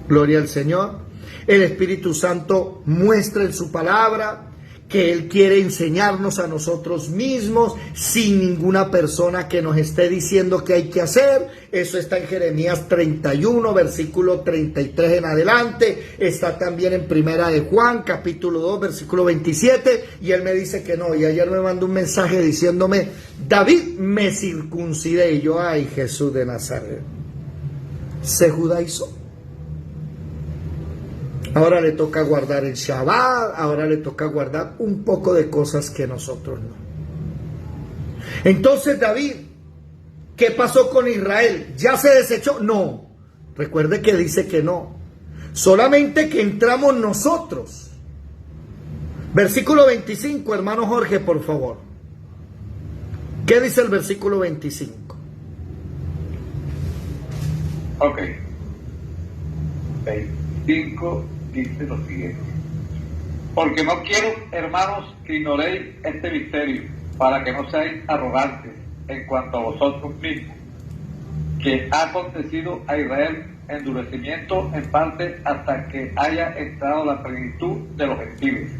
Gloria al Señor. El Espíritu Santo muestra en su palabra que Él quiere enseñarnos a nosotros mismos sin ninguna persona que nos esté diciendo qué hay que hacer. Eso está en Jeremías 31, versículo 33 en adelante. Está también en Primera de Juan, capítulo 2, versículo 27. Y él me dice que no. Y ayer me mandó un mensaje diciéndome: David, me circuncidé. Y yo: ay, Jesús de Nazaret. Se judaizó. Ahora le toca guardar el Shabbat, ahora le toca guardar un poco de cosas que nosotros no. Entonces, David, ¿qué pasó con Israel? ¿Ya se desechó? No. Recuerde que dice que no. Solamente que entramos nosotros. Versículo 25, hermano Jorge, por favor. ¿Qué dice el versículo 25? Ok. 25 dice lo siguiente: porque no quiero, hermanos, que ignoréis este misterio, para que no seáis arrogantes en cuanto a vosotros mismos, que ha acontecido a Israel endurecimiento en parte hasta que haya entrado la plenitud de los gentiles.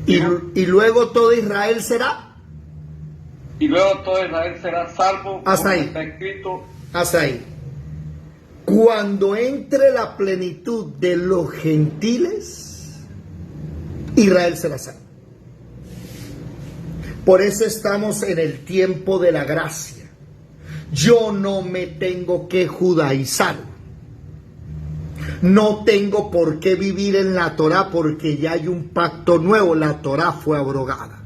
Y luego todo Israel será. Y luego todo Israel será salvo, hasta ahí. Está escrito. Hasta ahí. Cuando entre la plenitud de los gentiles, Israel será salvo. Por eso estamos en el tiempo de la gracia. Yo no me tengo que judaizar. No tengo por qué vivir en la Torah, porque ya hay un pacto nuevo. La Torah fue abrogada.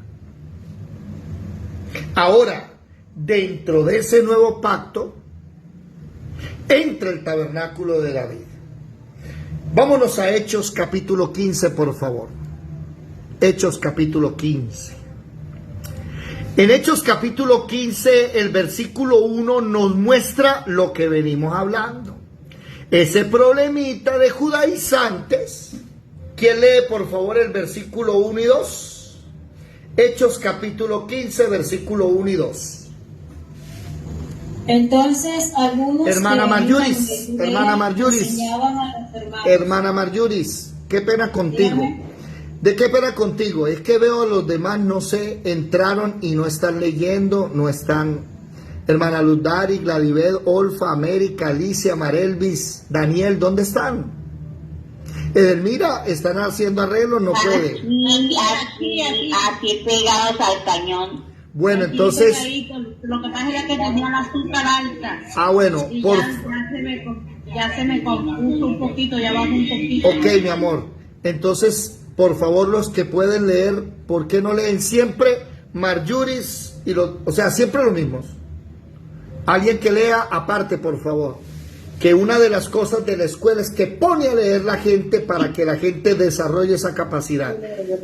Ahora, dentro de ese nuevo pacto, entra el tabernáculo de David. Vámonos a Hechos capítulo 15, por favor. Hechos capítulo 15. En Hechos capítulo 15, el versículo 1 nos muestra lo que venimos hablando. Ese problemita de judaizantes. ¿Quién lee, por favor, el versículo 1 y 2? Hechos capítulo 15, versículo 1 y 2. Entonces algunos hermana Marjuris, hermana Marjuris, qué pena contigo. Dígame. ¿De qué pena contigo? Es que veo a los demás, no sé, entraron y no están leyendo, no están. Hermana Ludari, Gladibel, Olfa, América, Alicia, Marelvis, Daniel, ¿dónde están? Edelmira, están haciendo arreglos, no puede. Aquí pegados al cañón. Bueno, Aquí entonces... pegadito. Lo que pasa era que tenía la azúcar alta. Ah, bueno, Y por... ya se me compuso un poquito, ya bajó un poquito. Ok, mi amor. Entonces, por favor, los que pueden leer, ¿por qué no leen siempre Marjuris y o sea, siempre los mismos? Alguien que lea aparte, por favor. Que una de las cosas de la escuela es que pone a leer la gente para que la gente desarrolle esa capacidad.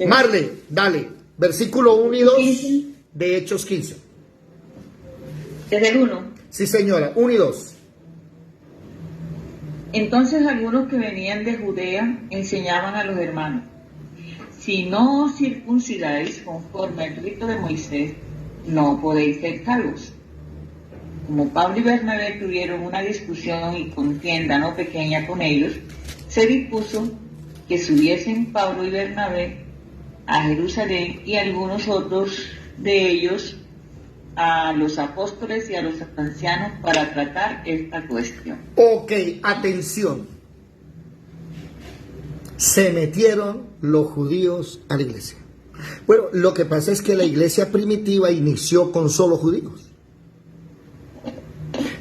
Marle, dale. Versículo 1 y 2 de Hechos 15. Desde el 1. Sí, señora. 1 y 2. Entonces algunos que venían de Judea enseñaban a los hermanos: si no os circuncidáis conforme al rito de Moisés, no podéis ser salvos. Como Pablo y Bernabé tuvieron una discusión y contienda no pequeña con ellos, se dispuso que subiesen Pablo y Bernabé a Jerusalén y algunos otros de ellos a los apóstoles y a los ancianos para tratar esta cuestión. Ok, atención. Se metieron los judíos a la iglesia. Bueno, lo que pasa es que la iglesia primitiva inició con solo judíos.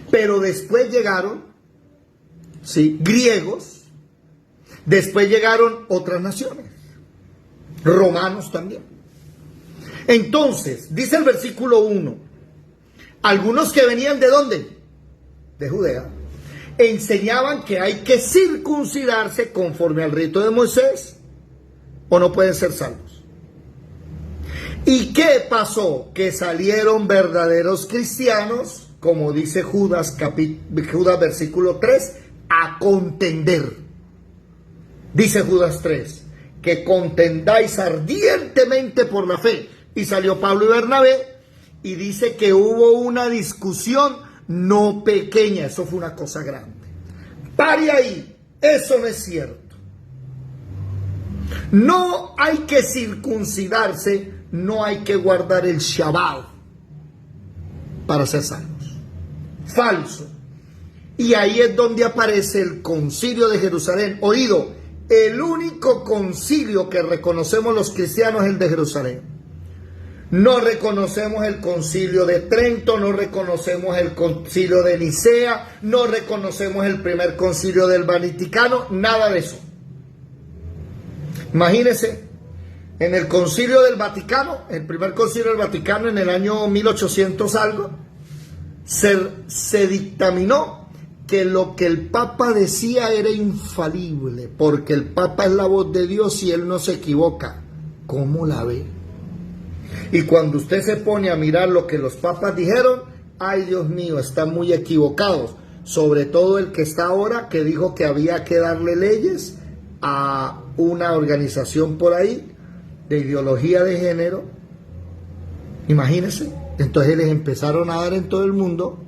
Pero después llegaron, ¿sí?, griegos. Después llegaron otras naciones. Romanos también. Entonces, dice el versículo 1, algunos que venían ¿de dónde? De Judea. Enseñaban que hay que circuncidarse conforme al rito de Moisés o no pueden ser salvos. ¿Y qué pasó? Que salieron verdaderos cristianos, como dice Judas versículo 3, a contender. Dice Judas 3, que contendáis ardientemente por la fe. Y salió Pablo y Bernabé y dice que hubo una discusión no pequeña. Eso fue una cosa grande. Pare ahí, eso no es cierto. No hay que circuncidarse, no hay que guardar el Shabbat para ser salvos. Falso. Y ahí es donde aparece el concilio de Jerusalén. Oído, el único concilio que reconocemos los cristianos es el de Jerusalén. No reconocemos el concilio de Trento, no reconocemos el concilio de Nicea, no reconocemos el primer concilio del Vaticano, nada de eso. Imagínense, en el concilio del Vaticano, el primer concilio del Vaticano en el año 1800 algo, se dictaminó que lo que el Papa decía era infalible, porque el Papa es la voz de Dios y él no se equivoca. ¿Cómo la ve? Y cuando usted se pone a mirar lo que los papas dijeron, ay Dios mío, están muy equivocados. Sobre todo el que está ahora, que dijo que había que darle leyes a una organización por ahí de ideología de género. Imagínense. Entonces les empezaron a dar en todo el mundo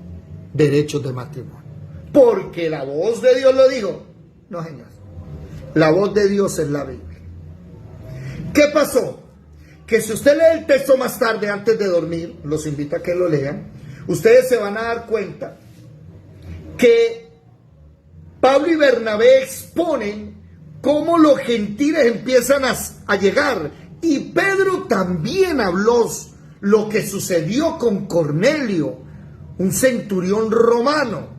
derechos de matrimonio. Porque la voz de Dios lo dijo. No, señor. La voz de Dios es la Biblia. ¿Qué pasó? Que si usted lee el texto más tarde antes de dormir, los invito a que lo lean, ustedes se van a dar cuenta que Pablo y Bernabé exponen cómo los gentiles empiezan a llegar. Y Pedro también habló lo que sucedió con Cornelio, un centurión romano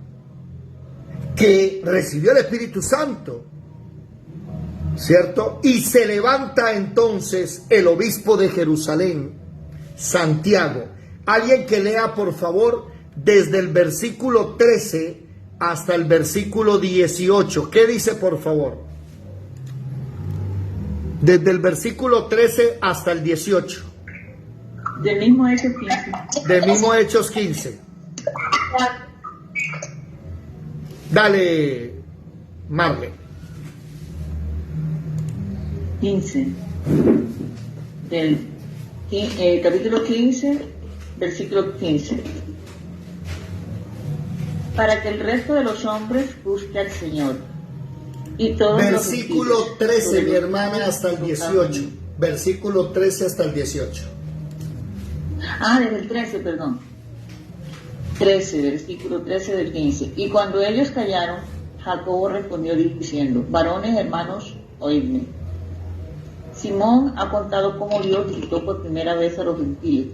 que recibió el Espíritu Santo, ¿cierto? Y se levanta entonces el obispo de Jerusalén, Santiago. Alguien que lea, por favor, desde el versículo 13 hasta el versículo 18. ¿Qué dice, por favor? Desde el versículo 13 hasta el 18. Del mismo Hechos 15. Del mismo Hechos 15. Dale, Marle. 15. Del capítulo 15, versículo 15. Para que el resto de los hombres busque al Señor. Y todos versículo los 13, mi hermana, hasta el 18. Versículo 13 hasta el 18. Ah, desde el 13, perdón. 13, versículo 13 del 15. Y cuando ellos callaron, Jacobo respondió diciendo: varones, hermanos, oídme. Simón ha contado cómo Dios visitó por primera vez a los gentiles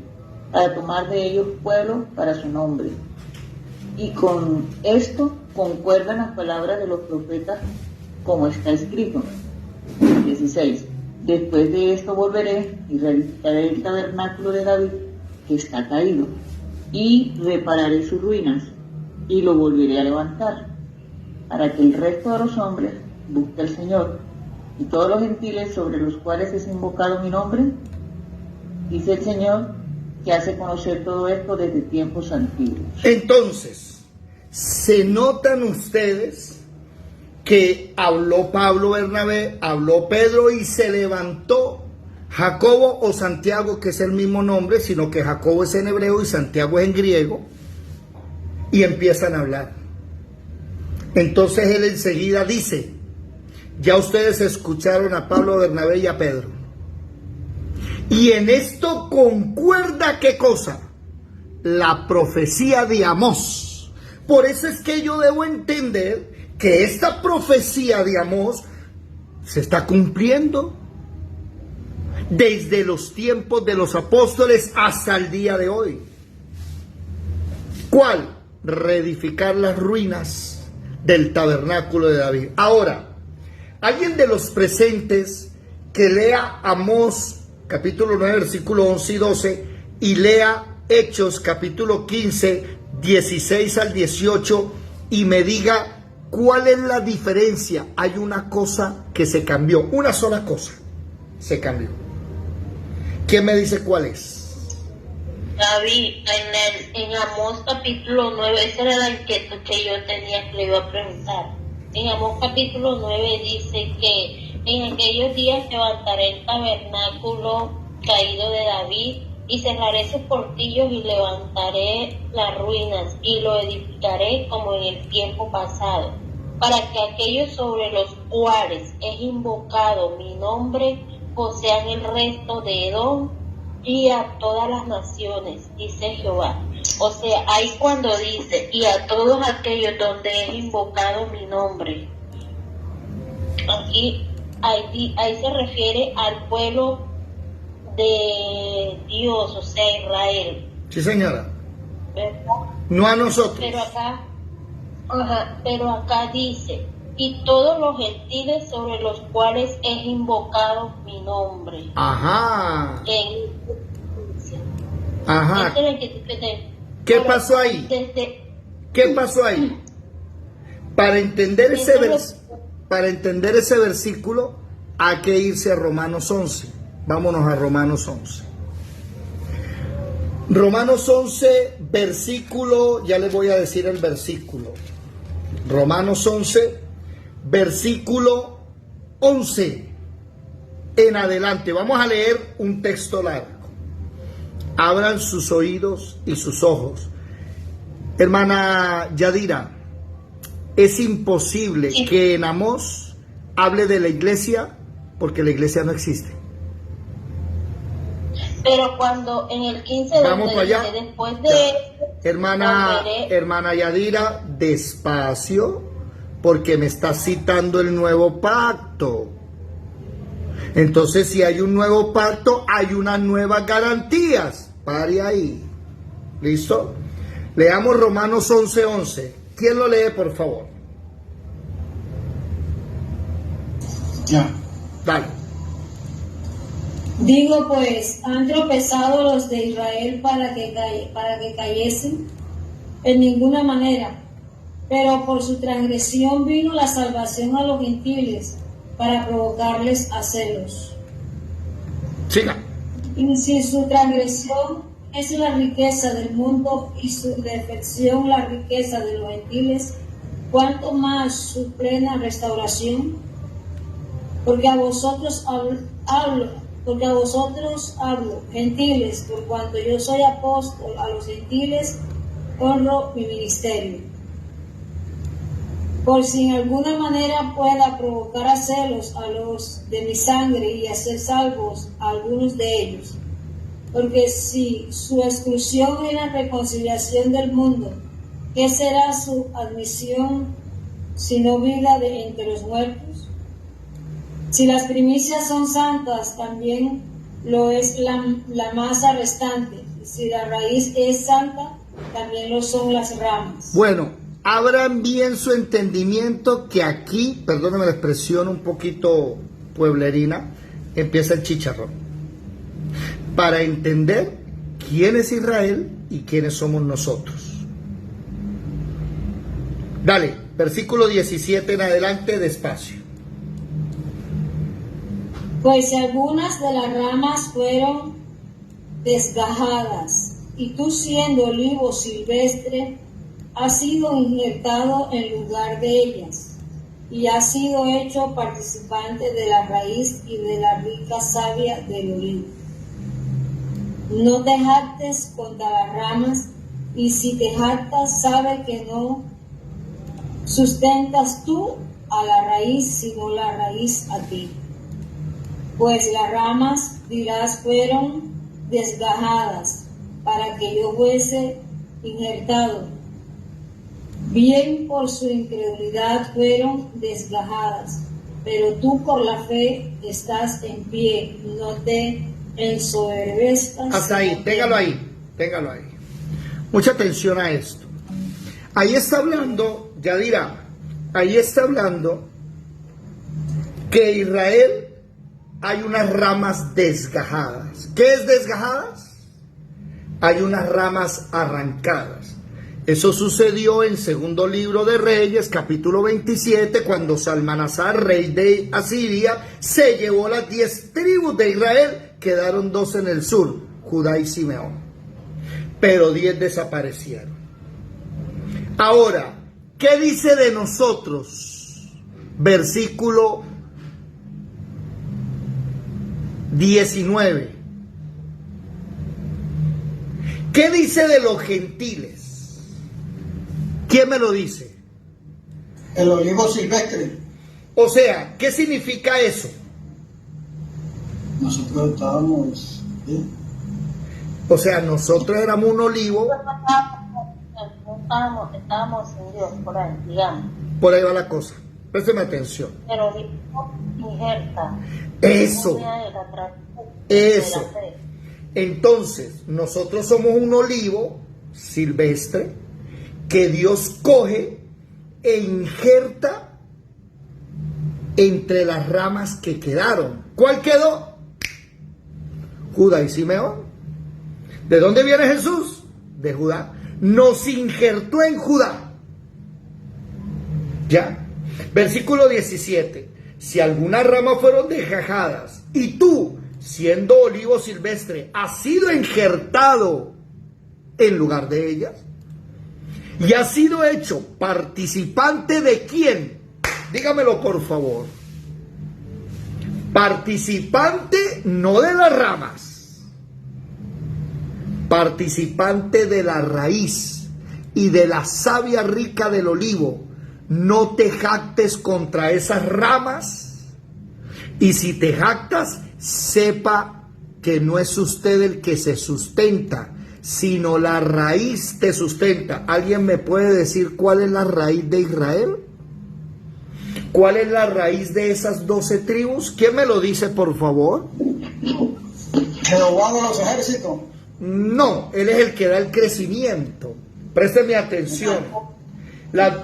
para tomar de ellos pueblo para su nombre. Y con esto concuerdan las palabras de los profetas, como está escrito. 16. Después de esto volveré y reedificaré el tabernáculo de David, que está caído, y repararé sus ruinas, y lo volveré a levantar, para que el resto de los hombres busque al Señor, y todos los gentiles sobre los cuales es invocado mi nombre, dice el Señor, que hace conocer todo esto desde tiempos antiguos. Entonces, ¿se notan ustedes que habló Pablo, Bernabé, habló Pedro y se levantó Jacobo o Santiago, que es el mismo nombre, sino que Jacobo es en hebreo y Santiago es en griego, y empiezan a hablar? Entonces él enseguida dice, ya ustedes escucharon a Pablo, Bernabé y a Pedro. Y en esto concuerda, ¿qué cosa? La profecía de Amós. Por eso es que yo debo entender que esta profecía de Amós se está cumpliendo desde los tiempos de los apóstoles hasta el día de hoy. ¿Cuál? Reedificar las ruinas del tabernáculo de David. Ahora, alguien de los presentes que lea Amós capítulo 9 versículo 11 y 12 y lea Hechos capítulo 15 16 al 18 y me diga cuál es la diferencia. Hay una cosa que se cambió, una sola cosa se cambió. ¿Quién me dice cuál es? David, en Amós capítulo 9, esa era la inquietud que yo tenía, que le iba a preguntar. En Amós capítulo 9 dice que en aquellos días levantaré el tabernáculo caído de David y cerraré sus portillos y levantaré las ruinas y lo edificaré como en el tiempo pasado, para que aquellos sobre los cuales es invocado mi nombre posean el resto de Edom y a todas las naciones, dice Jehová. O sea, ahí cuando dice, y a todos aquellos donde es invocado mi nombre, aquí ahí se refiere al pueblo de Dios, o sea, Israel. Sí, señora. ¿Verdad? No a nosotros. Pero acá dice, y todos los gentiles sobre los cuales es invocado mi nombre. Ajá. Ajá. ¿Qué pasó ahí? ¿Qué pasó ahí? Para entender ese versículo hay que irse a Romanos 11. Vámonos a Romanos 11. Romanos 11, versículo, ya les voy a decir el versículo. Romanos 11, versículo 11 en adelante. Vamos a leer un texto largo. Abran sus oídos y sus ojos. Hermana Yadira, es imposible que en Amós hable de la iglesia porque la iglesia no existe. Pero cuando en el 15 vamos para allá. Después de hermana Yadira, despacio, porque me está citando el nuevo pacto. Entonces, si hay un nuevo pacto, hay unas nuevas garantías. Pare ahí. ¿Listo? Leamos Romanos 11:11. ¿Quién lo lee, por favor? Ya. Dale. Digo pues, ¿han tropezado los de Israel para que cayesen? En ninguna manera. Pero por su transgresión vino la salvación a los gentiles, para provocarles a celos. Siga. Y si su transgresión es la riqueza del mundo y su defección la riqueza de los gentiles, ¿cuánto más su plena restauración? Porque a vosotros hablo, gentiles, por cuanto yo soy apóstol a los gentiles, honro mi ministerio. Por si en alguna manera pueda provocar a celos a los de mi sangre y hacer salvos a algunos de ellos. Porque si su exclusión es la reconciliación del mundo, ¿qué será su admisión si no vida de entre los muertos? Si las primicias son santas, también lo es la masa restante. Y si la raíz es santa, también lo son las ramas. Bueno, abran bien su entendimiento que aquí, perdónenme la expresión un poquito pueblerina, empieza el chicharrón. Para entender quién es Israel y quiénes somos nosotros. Dale, versículo 17 en adelante, despacio. Pues algunas de las ramas fueron desgajadas, y tú siendo olivo silvestre, has sido injertado en lugar de ellas, y has sido hecho participante de la raíz y de la rica savia del olivo. No te jactes contra las ramas, y si te jactas, sabe que no sustentas tú a la raíz, sino la raíz a ti. Pues las ramas, dirás, fueron desgajadas, para que yo fuese injertado. Bien por su incredulidad fueron desgajadas, pero tú por la fe estás en pie, no te ensoberbezcas. Hasta ahí, téngalo ahí, téngalo ahí. Mucha atención a esto. Ahí está hablando, Yadira, ahí está hablando que Israel hay unas ramas desgajadas. ¿Qué es desgajadas? Hay unas ramas arrancadas. Eso sucedió en segundo libro de Reyes, capítulo 27, cuando Salmanasar, rey de Asiria, se llevó las 10 tribus de Israel, quedaron 2 en el sur, Judá y Simeón, pero 10 desaparecieron. Ahora, ¿qué dice de nosotros? Versículo 19. ¿Qué dice de los gentiles? ¿Quién me lo dice? El olivo silvestre. O sea, ¿qué significa eso? Nosotros estábamos bien. O sea, nosotros éramos un olivo. Estábamos en Dios, por ahí, digamos. Por ahí va la cosa. Présteme atención. Pero injerta. Eso. Eso. Entonces, nosotros somos un olivo silvestre que Dios coge e injerta entre las ramas que quedaron. ¿Cuál quedó? Judá y Simeón. ¿De dónde viene Jesús? De Judá. Nos injertó en Judá. ¿Ya? Versículo 17. Si algunas ramas fueron desgajadas y tú, siendo olivo silvestre, has sido injertado en lugar de ellas y has sido hecho participante de quién, dígamelo por favor. Participante no de las ramas, participante de la raíz y de la savia rica del olivo. No te jactes contra esas ramas, y si te jactas, sepa que no es usted el que se sustenta, sino la raíz te sustenta. ¿Alguien me puede decir cuál es la raíz de Israel? ¿Cuál es la raíz de esas 12 tribus? ¿Quién me lo dice, por favor? Jehová de los ejércitos. No, él es el que da el crecimiento. Présteme atención.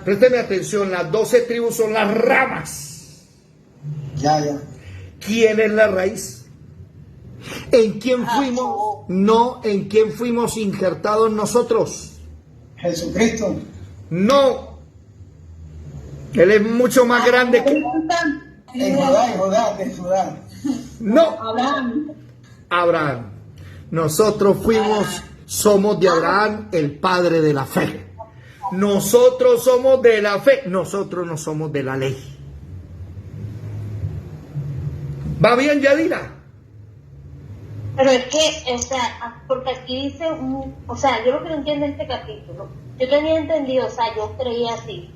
Présteme atención, las 12 tribus son las ramas. Ya. ¿Quién es la raíz? ¿En quién fuimos? No, ¿en quién fuimos injertados nosotros? Jesucristo. No. Él es mucho más grande que... En Judá. No. Abraham. Nosotros somos de Abraham, el padre de la fe. Nosotros somos de la fe, nosotros no somos de la ley. ¿Va bien, Yadira? Pero es que, o sea, porque aquí dice, o sea, yo lo que no entiendo en este capítulo, yo tenía entendido, o sea, yo creía así,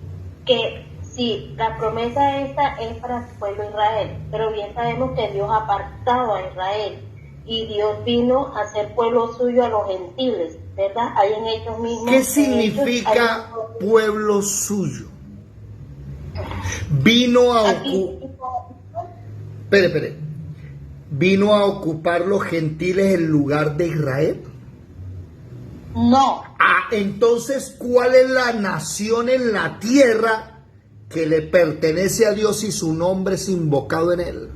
que sí, la promesa esta es para el pueblo de Israel, pero bien sabemos que Dios ha apartado a Israel y Dios vino a ser pueblo suyo a los gentiles, ¿verdad? Ahí en ellos mismos. ¿Qué significa pueblo suyo? Vino a ocupar... Espere. ¿Vino a ocupar los gentiles el lugar de Israel? No. Entonces, ¿cuál es la nación en la tierra que le pertenece a Dios y su nombre es invocado en él?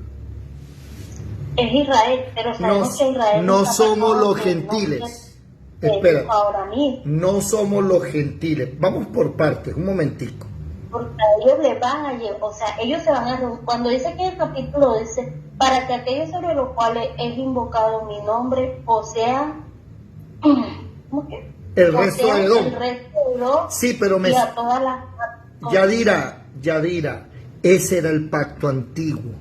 Es Israel, pero sabemos que Israel no está somos pasando los por gentiles. el Espera, ahora mismo, no somos los gentiles. Vamos por partes, un momentico. porque a ellos les van a llevar, o sea, ellos se van a reunir. Cuando dice que el capítulo dice, para que aquellos sobre los cuales es invocado mi nombre posean, ¿cómo que? El resto de Edom. El resto de Edom, Sí, pero y a todas las... Yadira, ese era el pacto antiguo,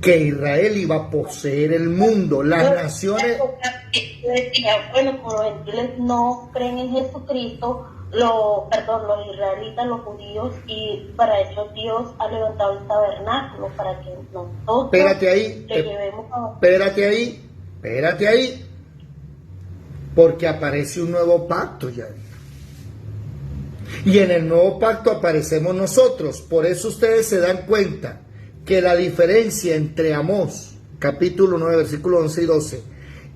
que Israel iba a poseer el mundo, las naciones. Yo decía, bueno, como los gentiles no creen en Jesucristo, los israelitas, los judíos, y para eso Dios ha levantado el tabernáculo para que nosotros Espérate ahí, le llevemos a... espérate ahí, porque aparece un nuevo pacto, Yadira. Y en el nuevo pacto aparecemos nosotros. Por eso ustedes se dan cuenta que la diferencia entre Amós, capítulo 9, versículos 11 y 12,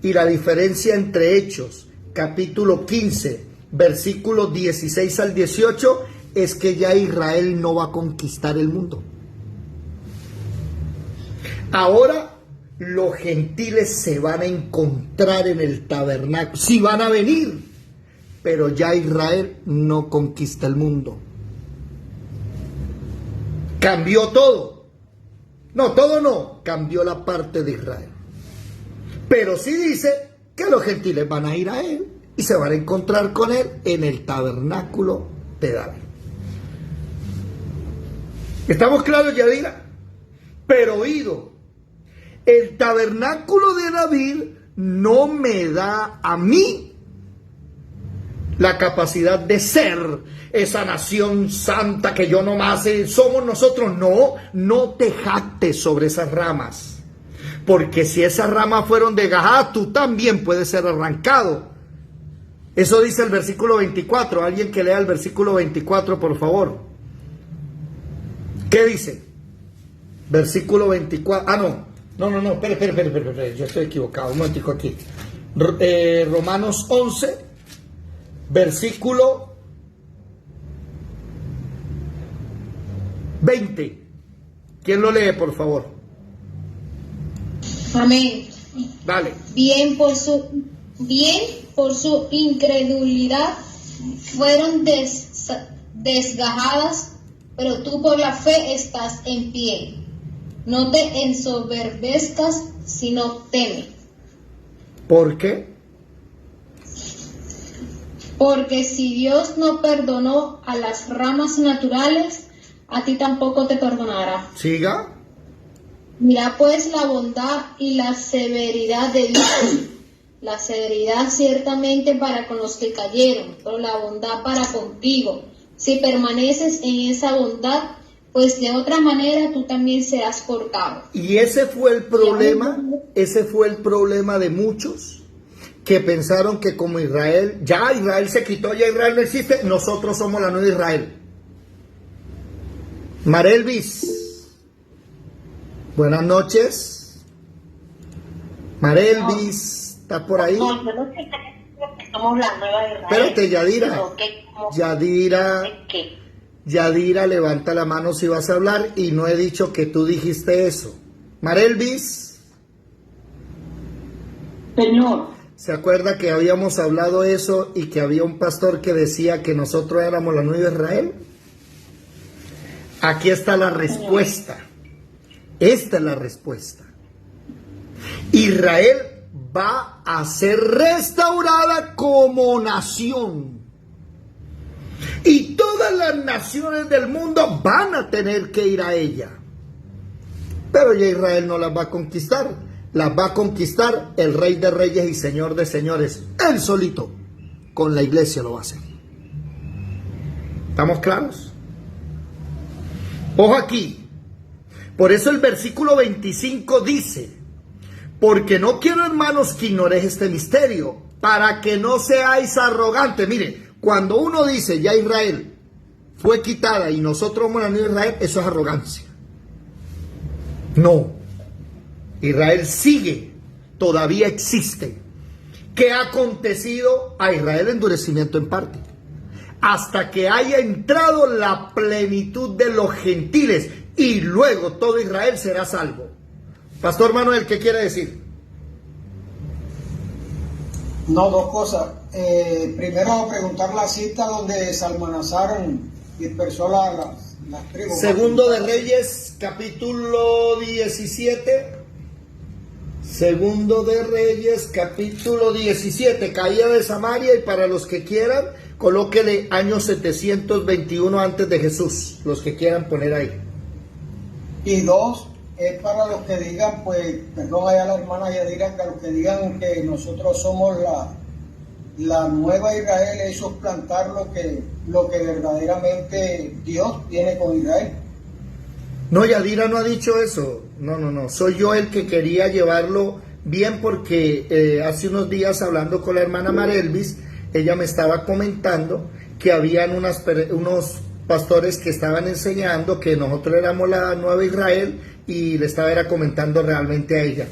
y la diferencia entre Hechos, capítulo 15, versículos 16 al 18, es que ya Israel no va a conquistar el mundo. Ahora los gentiles se van a encontrar en el tabernáculo, sí van a venir, pero ya Israel no conquista el mundo. Cambió todo. No, todo no, cambió la parte de Israel. Pero sí dice que los gentiles van a ir a él y se van a encontrar con él en el tabernáculo de David. ¿Estamos claros, Yadira? Pero oído, el tabernáculo de David no me da a mí la capacidad de ser esa nación santa que yo nomás somos nosotros. No te jactes sobre esas ramas, porque si esas ramas fueron desgajadas, tú también puedes ser arrancado. Eso dice el versículo 24. Alguien que lea el versículo 24, por favor. ¿Qué dice? Versículo 24. No, espera, yo estoy equivocado, un momentico aquí. Romanos 11, versículo 20. ¿Quién lo lee, por favor? Amén. Dale. Bien por su incredulidad fueron desgajadas, pero tú por la fe estás en pie. No te ensoberbezcas, sino teme. ¿Por qué? Porque si Dios no perdonó a las ramas naturales, a ti tampoco te perdonará. Siga. Mira pues la bondad y la severidad de Dios. La severidad ciertamente para con los que cayeron, pero la bondad para contigo. Si permaneces en esa bondad, pues de otra manera tú también serás cortado. Y ese fue el problema de muchos que pensaron que como Israel, ya Israel se quitó, ya Israel no existe, nosotros somos la nueva Israel. Marelvis, buenas noches. Marelvis, ¿estás por ahí? No, yo no sé que somos la nueva Israel. Espérate, Yadira. ¿Qué? Yadira, levanta la mano si vas a hablar, y no he dicho que tú dijiste eso. Marelvis. Señor. ¿Se acuerda que habíamos hablado eso y que había un pastor que decía que nosotros éramos la nueva Israel? Aquí está la respuesta. Esta es la respuesta. Israel va a ser restaurada como nación. Y todas las naciones del mundo van a tener que ir a ella. Pero ya Israel no las va a conquistar. Las va a conquistar el Rey de Reyes y Señor de Señores. Él solito. Con la iglesia lo va a hacer. ¿Estamos claros? Ojo aquí. Por eso el versículo 25 dice: porque no quiero, hermanos, que ignoréis este misterio, para que no seáis arrogantes. Mire, cuando uno dice ya Israel fue quitada y nosotros somos la nueva Israel, eso es arrogancia. No. Israel sigue, todavía existe. ¿Qué ha acontecido a Israel? Endurecimiento en parte. Hasta que haya entrado la plenitud de los gentiles y luego todo Israel será salvo. Pastor Manuel, ¿qué quiere decir? No, dos cosas. Primero, preguntar la cita donde Salmanasar dispersó las tribus. Segundo de Reyes, capítulo 17. Segundo de Reyes, capítulo 17. Caída de Samaria, y para los que quieran, colóquele año 721 antes de Jesús. Los que quieran poner ahí. Y dos, es para los que digan, pues, perdón allá la hermana Yadira, que los que digan que nosotros somos la nueva Israel, es suplantar lo que verdaderamente Dios tiene con Israel. No, Yadira no ha dicho eso. No. Soy yo el que quería llevarlo bien, porque hace unos días, hablando con la hermana Marelvis, ella me estaba comentando que habían unos pastores que estaban enseñando que nosotros éramos la nueva Israel, y le estaba comentando realmente a ella.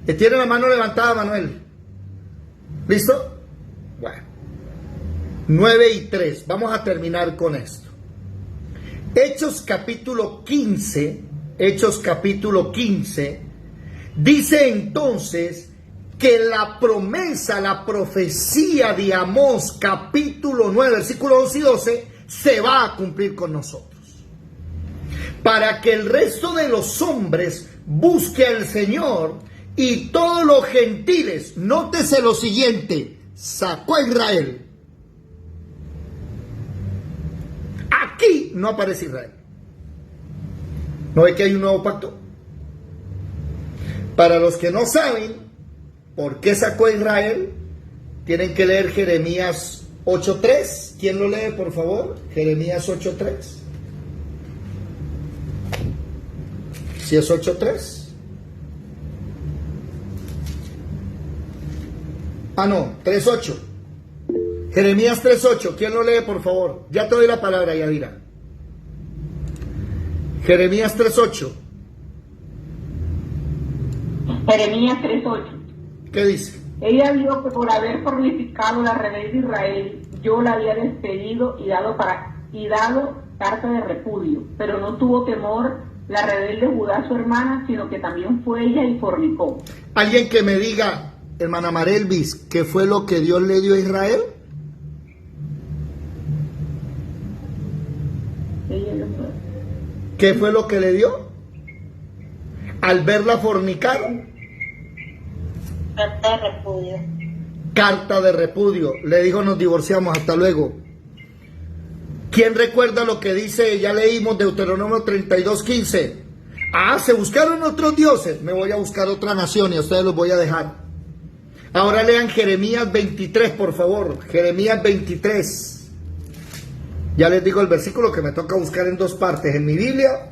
¿Tiene la mano levantada, Manuel? ¿Listo? Bueno. 9:03. Vamos a terminar con esto. Hechos capítulo 15. Hechos capítulo 15. Dice entonces que la promesa, la profecía de Amós capítulo 9, versículos 11 y 12, se va a cumplir con nosotros. Para que el resto de los hombres busque al Señor, y todos los gentiles, nótese lo siguiente, sacó a Israel. Aquí no aparece Israel. ¿No ve que hay un nuevo pacto? Para los que no saben por qué sacó a Israel, tienen que leer Jeremías 8:3. ¿Quién lo lee, por favor? Jeremías 8:3. Si es 8:3. No, 3:8. Jeremías 3:8. ¿Quién lo lee, por favor? Ya te doy la palabra, Yadira. Jeremías 3:8. Jeremías 3:8. ¿Qué dice? Ella vio que por haber fornificado la rebelde Israel, yo la había despedido y dado carta de repudio, pero no tuvo temor la rebelde Judá su hermana, sino que también fue ella y fornicó. Alguien que me diga, hermana Marelvis, ¿qué fue lo que Dios le dio a Israel? ¿Qué fue lo que le dio? Al verla fornicar. Carta de repudio. Carta de repudio. Le dijo, nos divorciamos, hasta luego. ¿Quién recuerda lo que dice? Ya leímos Deuteronomio 32:15. Se buscaron otros dioses. Me voy a buscar otra nación y a ustedes los voy a dejar. Ahora lean Jeremías 23, por favor. Jeremías 23. Ya les digo el versículo que me toca buscar en dos partes, en mi Biblia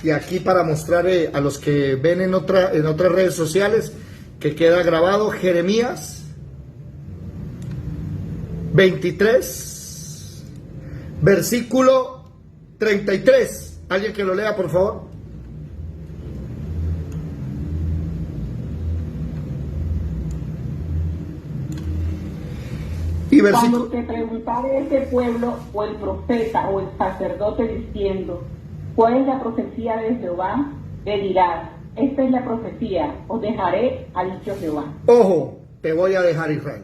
y aquí para mostrar a los que ven en otras redes sociales que queda grabado. Jeremías 23, versículo 33. Alguien que lo lea, por favor. Y Cuando te preguntare ese pueblo, o el profeta, o el sacerdote, diciendo, ¿cuál es la profecía de Jehová? Le dirás, esta es la profecía, os dejaré, ha dicho Jehová. Ojo, te voy a dejar Israel.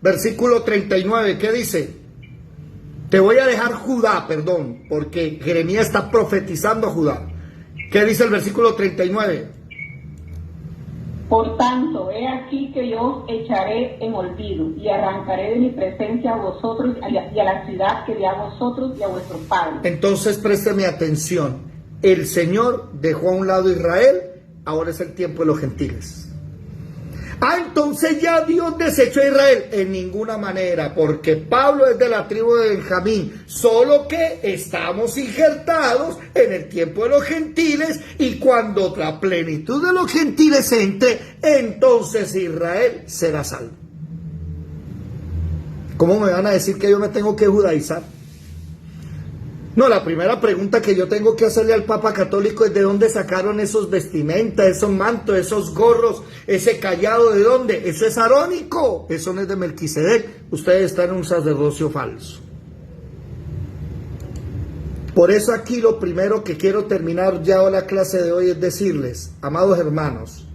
Versículo 39, ¿qué dice? Te voy a dejar Judá, perdón, porque Jeremías está profetizando a Judá. ¿Qué dice el versículo 39? Por tanto, he aquí que yo os echaré en olvido, y arrancaré de mi presencia a vosotros y a la ciudad que di a vosotros y a vuestros padres. Entonces présteme atención. El Señor dejó a un lado a Israel, ahora es el tiempo de los gentiles. Entonces ya Dios desechó a Israel. En ninguna manera, porque Pablo es de la tribu de Benjamín, solo que estamos injertados en el tiempo de los gentiles, y cuando la plenitud de los gentiles entre, entonces Israel será salvo. ¿Cómo me van a decir que yo me tengo que judaizar? No, la primera pregunta que yo tengo que hacerle al Papa Católico es de dónde sacaron esos vestimentas, esos mantos, esos gorros, ese callado, ¿de dónde? Eso es arónico, eso no es de Melquisedec, ustedes están en un sacerdocio falso. Por eso aquí lo primero que quiero terminar ya la clase de hoy es decirles, amados hermanos,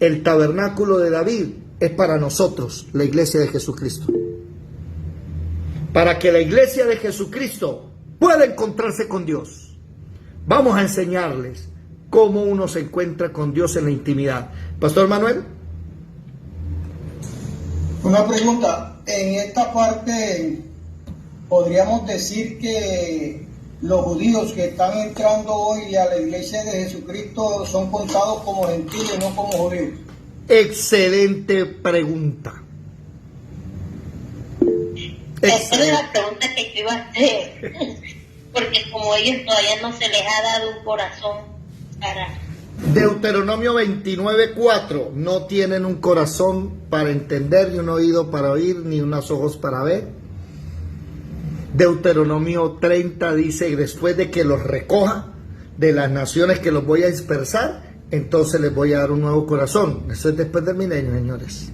el tabernáculo de David es para nosotros, la iglesia de Jesucristo. Para que la iglesia de Jesucristo pueda encontrarse con Dios, vamos a enseñarles cómo uno se encuentra con Dios en la intimidad. Pastor Manuel. Una pregunta, en esta parte podríamos decir que los judíos que están entrando hoy a la iglesia de Jesucristo son contados como gentiles, no como judíos. Excelente pregunta. Esa es la pregunta que yo iba a hacer, porque como ellos todavía no se les ha dado un corazón para... Deuteronomio 29:4, no tienen un corazón para entender, ni un oído para oír, ni unos ojos para ver. Deuteronomio 30 dice, y después de que los recoja de las naciones que los voy a dispersar, entonces les voy a dar un nuevo corazón. Eso es después del milenio, señores.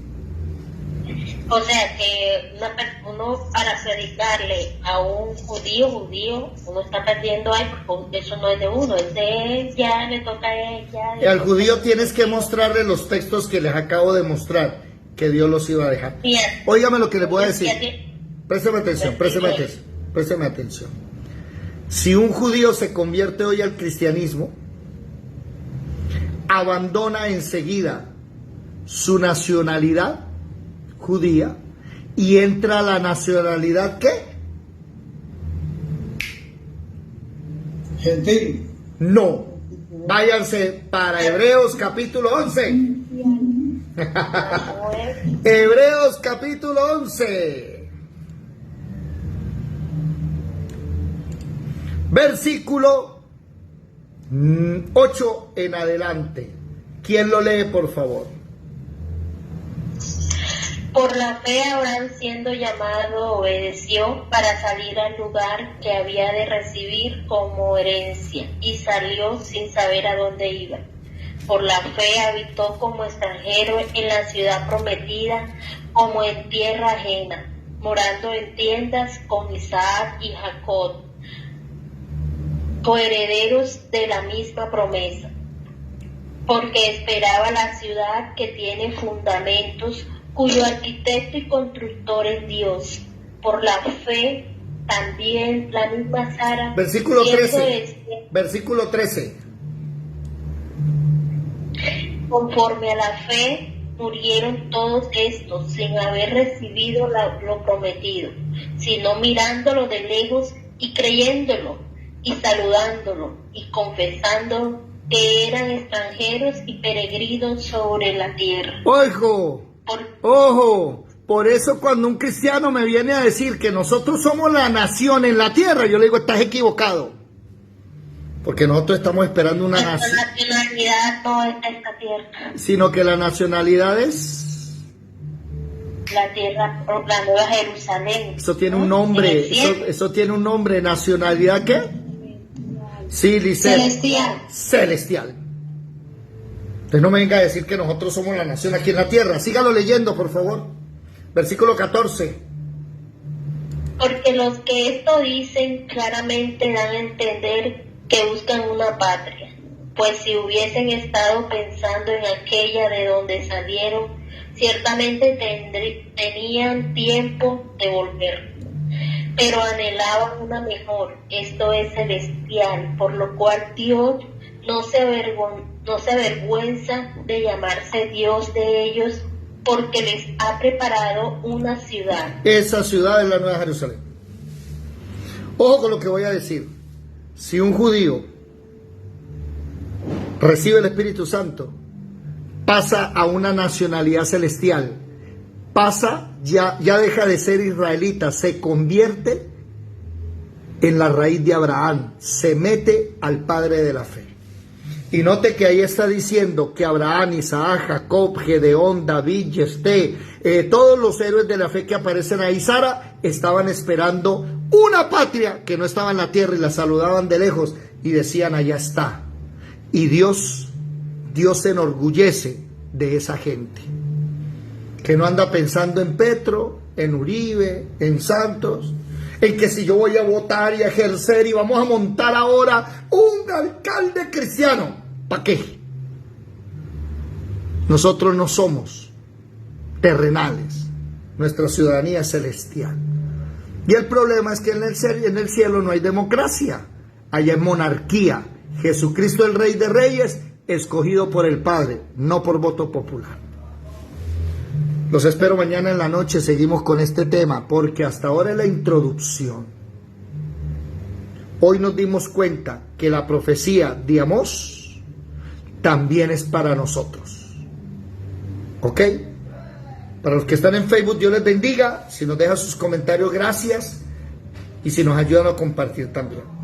O sea que uno para predicarle a un judío, uno está perdiendo ahí, porque eso no es de uno, es de él, ya le toca a él. Ya al judío tienes que mostrarle los textos que les acabo de mostrar, que Dios los iba a dejar. Bien. Óigame lo que les voy a decir. Présteme atención. Si un judío se convierte hoy al cristianismo, abandona enseguida su nacionalidad judía y entra a la nacionalidad ¿qué? Gentil. No. Váyanse para Hebreos capítulo 11. Hebreos capítulo 11. Versículo 8 en adelante. ¿Quién lo lee, por favor? Por la fe Abraham, siendo llamado, obedeció para salir al lugar que había de recibir como herencia, y salió sin saber a dónde iba. Por la fe habitó como extranjero en la ciudad prometida, como en tierra ajena, morando en tiendas con Isaac y Jacob, coherederos de la misma promesa, porque esperaba la ciudad que tiene fundamentos, cuyo arquitecto y constructor es Dios. Por la fe también la misma Sara, versículo 13, conforme a la fe murieron todos estos sin haber recibido lo prometido, sino mirándolo de lejos y creyéndolo y saludándolo y confesando que eran extranjeros y peregrinos sobre la tierra. Ojo, por eso cuando un cristiano me viene a decir que nosotros somos la nación en la tierra, yo le digo, estás equivocado. Porque nosotros estamos esperando una nación. La nacionalidad no es esta tierra. Sino que la nacionalidad es... la tierra, la Nueva Jerusalén. Eso tiene un nombre, eso tiene un nombre, ¿nacionalidad qué? Sí, dice... Celestial. Entonces no me venga a decir que nosotros somos la nación aquí en la tierra. Sígalo leyendo, por favor. Versículo 14. Porque los que esto dicen claramente dan a entender que buscan una patria. Pues si hubiesen estado pensando en aquella de donde salieron, ciertamente tenían tiempo de volver. Pero anhelaban una mejor, esto es celestial, por lo cual Dios no se avergüenza de llamarse Dios de ellos, porque les ha preparado una ciudad. Esa ciudad es la Nueva Jerusalén. Ojo con lo que voy a decir. Si un judío recibe el Espíritu Santo, pasa a una nacionalidad celestial, ya deja de ser israelita, se convierte en la raíz de Abraham, se mete al padre de la fe. Y note que ahí está diciendo que Abraham, Isaac, Jacob, Gedeón, David, Jefté, todos los héroes de la fe que aparecen ahí, Sara, estaban esperando una patria que no estaba en la tierra y la saludaban de lejos y decían, allá está. Y Dios se enorgullece de esa gente que no anda pensando en Petro, en Uribe, en Santos, en que si yo voy a votar y a ejercer y vamos a montar ahora un alcalde cristiano, ¿para qué? Nosotros no somos terrenales, nuestra ciudadanía es celestial. Y el problema es que en el cielo no hay democracia, allá hay monarquía. Jesucristo el Rey de Reyes, escogido por el Padre, no por voto popular. Los espero mañana en la noche, seguimos con este tema, porque hasta ahora es la introducción. Hoy nos dimos cuenta que la profecía de Amós también es para nosotros. ¿Ok? Para los que están en Facebook, Dios les bendiga. Si nos dejan sus comentarios, gracias. Y si nos ayudan a compartir también.